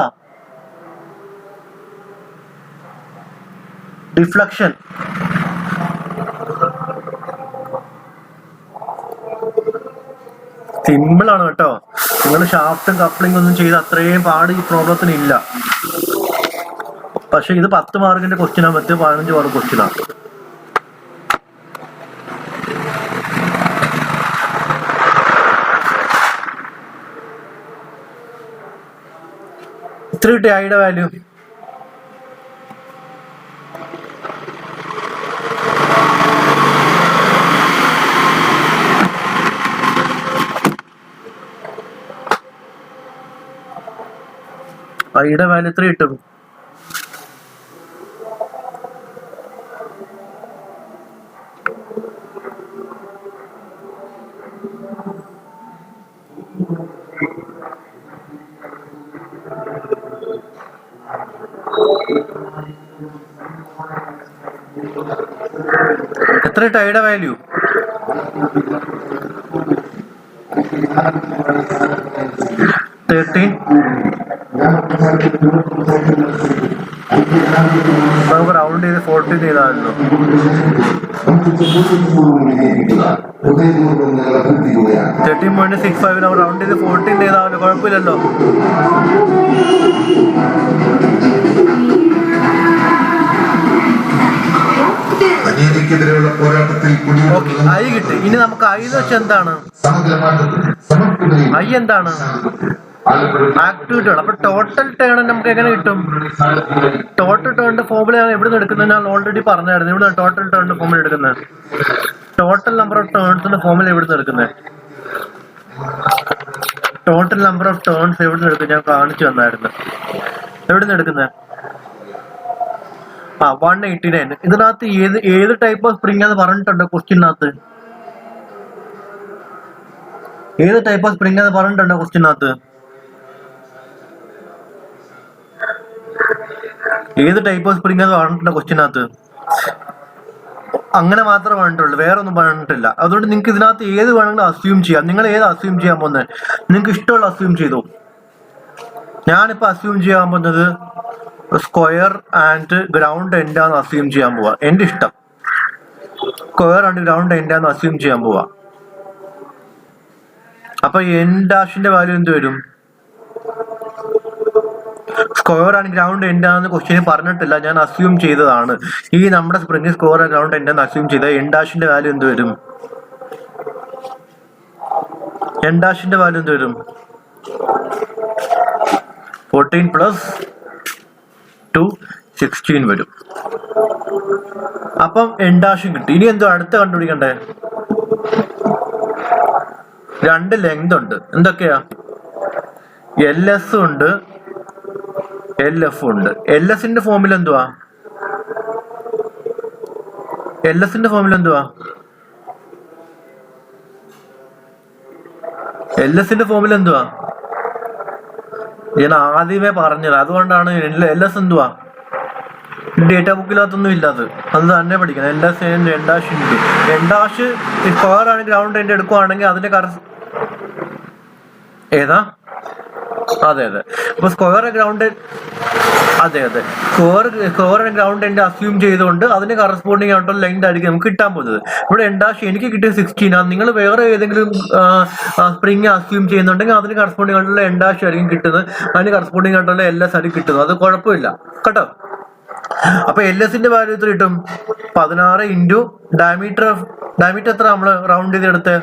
ഡിഫ്ലക്ഷൻ സിമ്പിൾ ആണ് കേട്ടോ. നിങ്ങൾ ഷാഫ്റ്റും കപ്ലിംഗ് ഒന്നും ചെയ്ത് അത്രയും പാട് ഈ പ്രോബ്ലത്തിന് ഇല്ല. പക്ഷെ ഇത് 10 മാർക്കിന്റെ ക്വസ്റ്റ്യനാ, മറ്റേ 15 മാർക്ക് ക്വസ്റ്റ്യനാ. ഇത്ര കിട്ടിയ ഐയുടെ വാല്യൂ? ഐയുടെ വാല്യൂ എത്ര കിട്ടും? എത്ര ടൈയുടെ വാല്യൂ? 13. നമുക്ക് റൗണ്ട് ചെയ്ത് 14 ചെയ്താലോ? 13.65 നമ്മൾ റൗണ്ട് ചെയ്ത് 14 ചെയ്താലോ? കുഴപ്പമില്ലല്ലോ. ഐ കിട്ടി. ഇനി നമുക്ക് ഐ എന്ന് വെച്ചാൽ എന്താണ്? ഐ എന്താണ്? ആക്ടിവിറ്റികൾ. അപ്പൊ ടോട്ടൽ ടേൺ നമുക്ക് എങ്ങനെ കിട്ടും? ടോട്ടൽ ടേണിന്റെ ഫോർമുല എവിടെ നിന്ന് എടുക്കുന്നത്? ഞാൻ ഓൾറെഡി പറഞ്ഞായിരുന്നു. ഇവിടെ ടോട്ടൽ ടേണിന്റെ ഫോർമുല എടുക്കുന്നത്. ടോട്ടൽ നമ്പർ ഓഫ് ടേൺസിന്റെ ഫോർമുല എവിടെ നിന്ന് എടുക്കുന്നത്? ടോട്ടൽ നമ്പർ ഓഫ് ടേൺസ് എവിടെ നിന്ന് എടുക്കുന്നത്? ഞാൻ കാണിച്ചു തന്നായിരുന്നു. എവിടെ നിന്ന് എടുക്കുന്നത്? 189. ഇതിനകത്ത് ഏത് ടൈപ്പ് ഓഫ് സ്പ്രിംഗ് എന്ന് പറഞ്ഞിട്ടുണ്ട് ക്വസ്റ്റ്യനകത്ത്? ഏത് ടൈപ്പ് ഓഫ് സ്പ്രിംഗ് എന്ന് പറഞ്ഞിട്ടുണ്ടോ ക്വസ്റ്റ്യനകത്ത്? ഏത് ടൈപ്പ് ഓഫ് സ്പ്രിംഗ് എന്ന് പറഞ്ഞിട്ടുണ്ടോ ക്വസ്റ്റ്യനകത്ത്? അങ്ങനെ മാത്രമേ പറഞ്ഞിട്ടുള്ളൂ, വേറെ ഒന്നും പറഞ്ഞിട്ടില്ല. അതുകൊണ്ട് നിങ്ങൾക്ക് ഇതിനകത്ത് ഏത് വേണമെങ്കിലും അസ്യൂം ചെയ്യാം. നിങ്ങൾ ഏത് അസ്യൂം ചെയ്യാൻ പോകുന്നത്? നിങ്ങൾക്ക് ഇഷ്ടമുള്ള അസ്യൂം ചെയ്തു. ഞാനിപ്പോ അസ്യൂം ചെയ്യാൻ പോകുന്നത് സ്ക്വയർ ആൻഡ് ഗ്രൗണ്ട് എൻഡാന്ന് അസ്യൂം ചെയ്യാൻ പോവാ. എന്റെ ഇഷ്ടം സ്ക്വയർ ആൻഡ് ഗ്രൗണ്ട് എൻഡാന്ന് അസ്യൂം ചെയ്യാൻ പോവാ. അപ്പൊ എൻ ഡാഷിന്റെ വാല്യൂ എന്ത് വരും? സ്ക്വയർ ആൻഡ് ഗ്രൗണ്ട് എൻഡാന്ന് ക്വസ്റ്റ്യൻ പറഞ്ഞിട്ടില്ല, ഞാൻ അസ്യൂം ചെയ്തതാണ്. ഈ നമ്മുടെ സ്പ്രിംഗ് സ്ക്വയർ ആൻഡ് ഗ്രൗണ്ട് എൻഡാന്ന് അസ്യൂം ചെയ്ത എൻ ഡാഷിന്റെ വാല്യൂ എന്ത് വരും? എൻ ഡാഷിന്റെ വാല്യൂ എന്ത് വരും? 14 പ്ലസ് 2 16 വരും. അപ്പം എൻ ഡാഷും കിട്ടി. ഇനി എന്തോ അടുത്ത കണ്ടുപിടിക്കണ്ടേ? 2 ലെങ്ത് ഉണ്ട്. എന്തൊക്കെയാ? LS ഉണ്ട്, LF ഉണ്ട്. LSന്റെ ഫോമിൽ എന്തുവാ? LSന്റെ ഫോമിൽ എന്തുവാ? LSന്റെ ഫോമിൽ എന്തുവാ? ഞാൻ ആദ്യമേ പറഞ്ഞത്, അതുകൊണ്ടാണ്. LS എന്തുവാ? ഡേറ്റ ബുക്കിനകത്തൊന്നും ഇല്ലാതെ അത് തന്നെ പഠിക്കണം. LS എൻ ഡാഷ് ഉണ്ട്. എൻ ഡാഷ് സ്ക്വയർ ആണ് ഗ്രൗണ്ട് എൻഡ് എടുക്കുവാണെങ്കിൽ അതിന്റെ ഏതാ? അതെ. അപ്പൊ സ്ക്വയർ ഗ്രൗണ്ട്, അതെ സ്ക്വയർ ഗ്രൗണ്ട് എൻഡ് അസ്യൂം ചെയ്തുകൊണ്ട് അതിന് കറസ്പോണ്ടിങ് ആയിട്ടുള്ള ലെങ്ത് ആയിരിക്കും നമുക്ക് കിട്ടാൻ പോകുന്നത്. ഇവിടെ എൻ ഡാഷ് എനിക്ക് കിട്ടിയ 16 ആണ്. നിങ്ങൾ വേറെ ഏതെങ്കിലും സ്പ്രിങ് അസ്യൂം ചെയ്യുന്നുണ്ടെങ്കിൽ അതിന് കറസ്പോണ്ടിങ് ആയിട്ടുള്ള എൻ ഡാഷ് ആയിരിക്കും കിട്ടുന്നത്, അതിന് കറസ്പോണ്ടിങ് ആയിട്ടുള്ള LS ആയിരിക്കും കിട്ടുന്നത്. അത് കുഴപ്പമില്ല കേട്ടോ. അപ്പൊ LSന്റെ വാല്യൂ എത്ര കിട്ടും? 16 ഇൻറ്റു ഡയമീറ്റർ എത്ര നമ്മള് റൗണ്ട് ചെയ്തെടുത്ത്?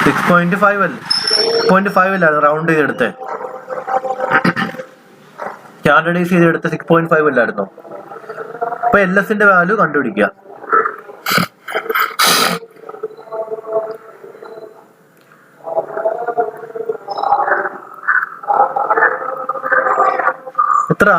6.5 അല്ലായിരുന്നു റൗണ്ട് ചെയ്തെടുത്ത്? സ്റ്റാൻഡർഡൈസ് ചെയ്തെടുത്ത് 6.5 അല്ലായിരുന്നോ? അപ്പൊ LSന്റെ വാല്യൂ കണ്ടുപിടിക്കുക. എത്ര?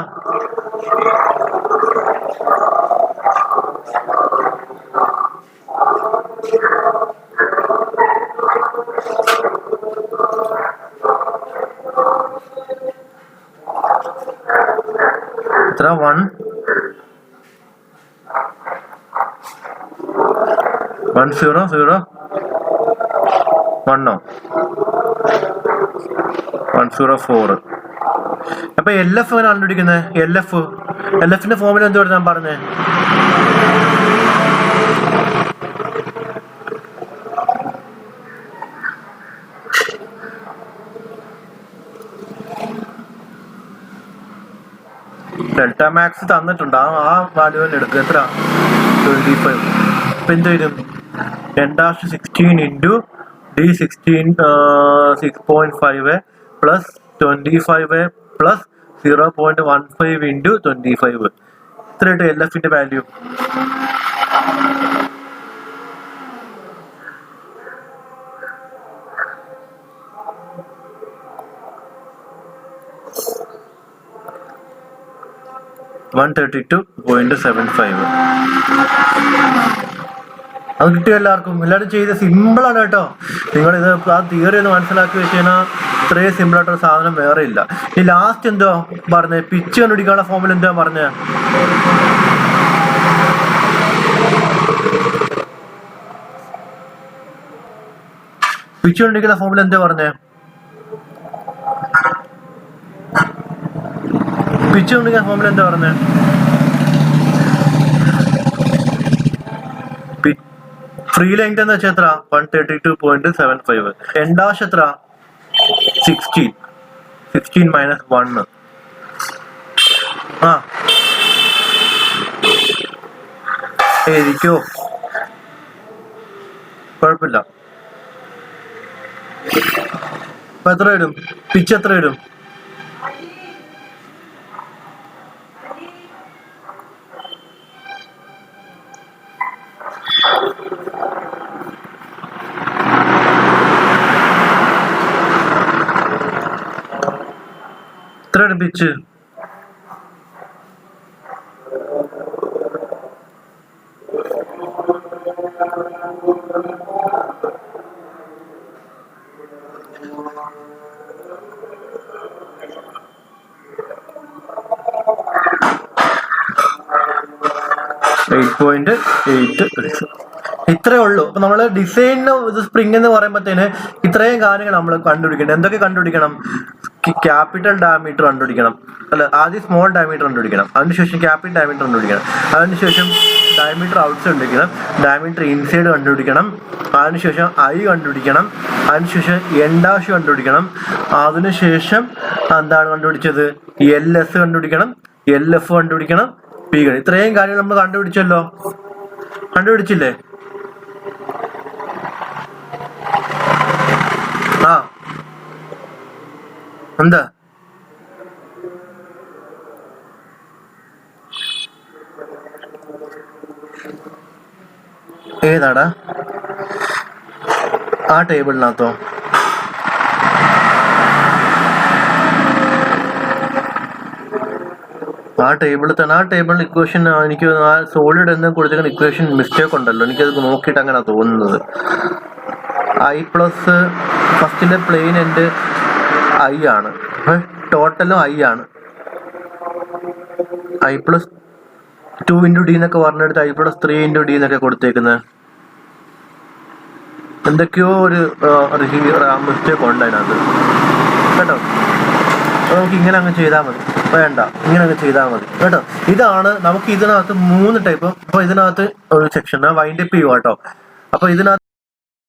എത്ര? 100 1 104. അപ്പൊ LF എങ്ങനെ കണ്ടുപിടിക്കുന്നത്? LFന്റെ ഫോമിൽ എന്തുവാ ഞാൻ പറഞ്ഞേ? ഡെൽറ്റ മാക്സ് തന്നിട്ടുണ്ട്, ആ വാല്യൂ തന്നെ എടുക്കുക. എത്ര? 25. അപ്പൊ എന്ത് വരും? N dash 16 into D16 6.5 plus 25 plus 0.15 into 25. ഇത്രയായിട്ട് LFന്റെ വാല്യൂ. $132.75. അത് കിട്ടിയ എല്ലാവർക്കും? എല്ലാവരും ചെയ്ത് സിമ്പിളാണ് കേട്ടോ. നിങ്ങൾ ഇത് ആ തിയറി ഒന്ന് മനസ്സിലാക്കി വെച്ച് കഴിഞ്ഞാൽ ഇത്രയും സിമ്പിളായിട്ടൊരു സാധനം വേറെ ഇല്ല. ഈ ലാസ്റ്റ് എന്തുവാ പറഞ്ഞത്? പിച്ച് കണ്ടുപിടിക്കാനുള്ള ഫോമിൽ എന്തുവാ പറഞ്ഞത്? പിച്ച് കണ്ടുപിടിക്കുന്ന ഫോമിൽ എന്താ പറഞ്ഞേ? പിച്ച് കണ്ടുപിടിക്കുന്ന ഫോമിൽ എന്താ പറഞ്ഞേ? ഫ്രീ ലെങ്ത് എന്ന് വെച്ചാൽ എത്ര? 132.75. എൻ ഡാഷ് എത്ര? 16 മൈനസ് 1. എഴുതിക്കോ, കുഴപ്പമില്ല. അപ്പൊ എത്ര വരും? പിച്ച് എത്ര വരും? പിച്ച് ഇത്രേ ഉള്ളൂ. അപ്പൊ നമ്മള് ഡിസൈനിന് സ്പ്രിംഗ് എന്ന് പറയുമ്പോഴത്തേന് ഇത്രയും കാര്യങ്ങൾ നമ്മൾ കണ്ടുപിടിക്കണം. എന്തൊക്കെ കണ്ടുപിടിക്കണം? ക്യാപിറ്റൽ ഡയമീറ്റർ കണ്ടുപിടിക്കണം, അല്ല ആദ്യം സ്മോൾ ഡയമീറ്റർ കണ്ടുപിടിക്കണം, അതിനുശേഷം ക്യാപിറ്റൽ ഡയമീറ്റർ കണ്ടുപിടിക്കണം, അതിനുശേഷം ഡയമീറ്റർ ഔട്ട്സൈഡ് കണ്ടുപിടിക്കണം, ഡയമീറ്റർ ഇൻസൈഡ് കണ്ടുപിടിക്കണം, അതിനുശേഷം ഐ കണ്ടുപിടിക്കണം, അതിനുശേഷം എൻഡാഷ് കണ്ടുപിടിക്കണം, അതിനുശേഷം എന്താണ് കണ്ടുപിടിച്ചത്? LS കണ്ടുപിടിക്കണം, LF കണ്ടുപിടിക്കണം, പി. ഇത്രയും കാര്യങ്ങൾ നമ്മൾ കണ്ടുപിടിച്ചല്ലോ. കണ്ടുപിടിച്ചില്ലേ? ആ എന്താ ഏതാടാ ആ ടേബിളിനകത്തോ? ആ ടേബിളിൽ തന്നെ, ആ ടേബിളിൽ ഇക്വേഷൻ എനിക്ക് ആ സോളിഡ് എന്ന് കൊടുത്തിരിക്കുന്ന ഇക്വേഷൻ മിസ്റ്റേക്ക് ഉണ്ടല്ലോ. എനിക്കത് നോക്കിയിട്ട് അങ്ങനെ തോന്നുന്നത്. I പ്ലസ് ഫസ്റ്റിലെ പ്ലെയിൻ എൻഡ് I ആണ്, ടോട്ടലും I ആണ്. I പ്ലസ് 2 into D എന്നൊക്കെ പറഞ്ഞെടുത്ത് I പ്ലസ് 3 into D എന്നൊക്കെ കൊടുത്തേക്കുന്നത്. എന്തൊക്കെയോ ഒരു മിസ്റ്റേക്ക് ഉണ്ട് അതിനകത്ത് കേട്ടോ. നമുക്ക് ഇങ്ങനെ അങ്ങ് ചെയ്താൽ മതി, വേണ്ട ഇങ്ങനെ അങ്ങ് ചെയ്താൽ മതി കേട്ടോ. ഇതാണ് നമുക്ക് ഇതിനകത്ത് 3 ടൈപ്പ്. അപ്പൊ ഇതിനകത്ത് ഒരു സെക്ഷൻ വൈൻഡ് അപ്പ് ചെയ്യുക കേട്ടോ. അപ്പൊ ഇതിനകത്ത്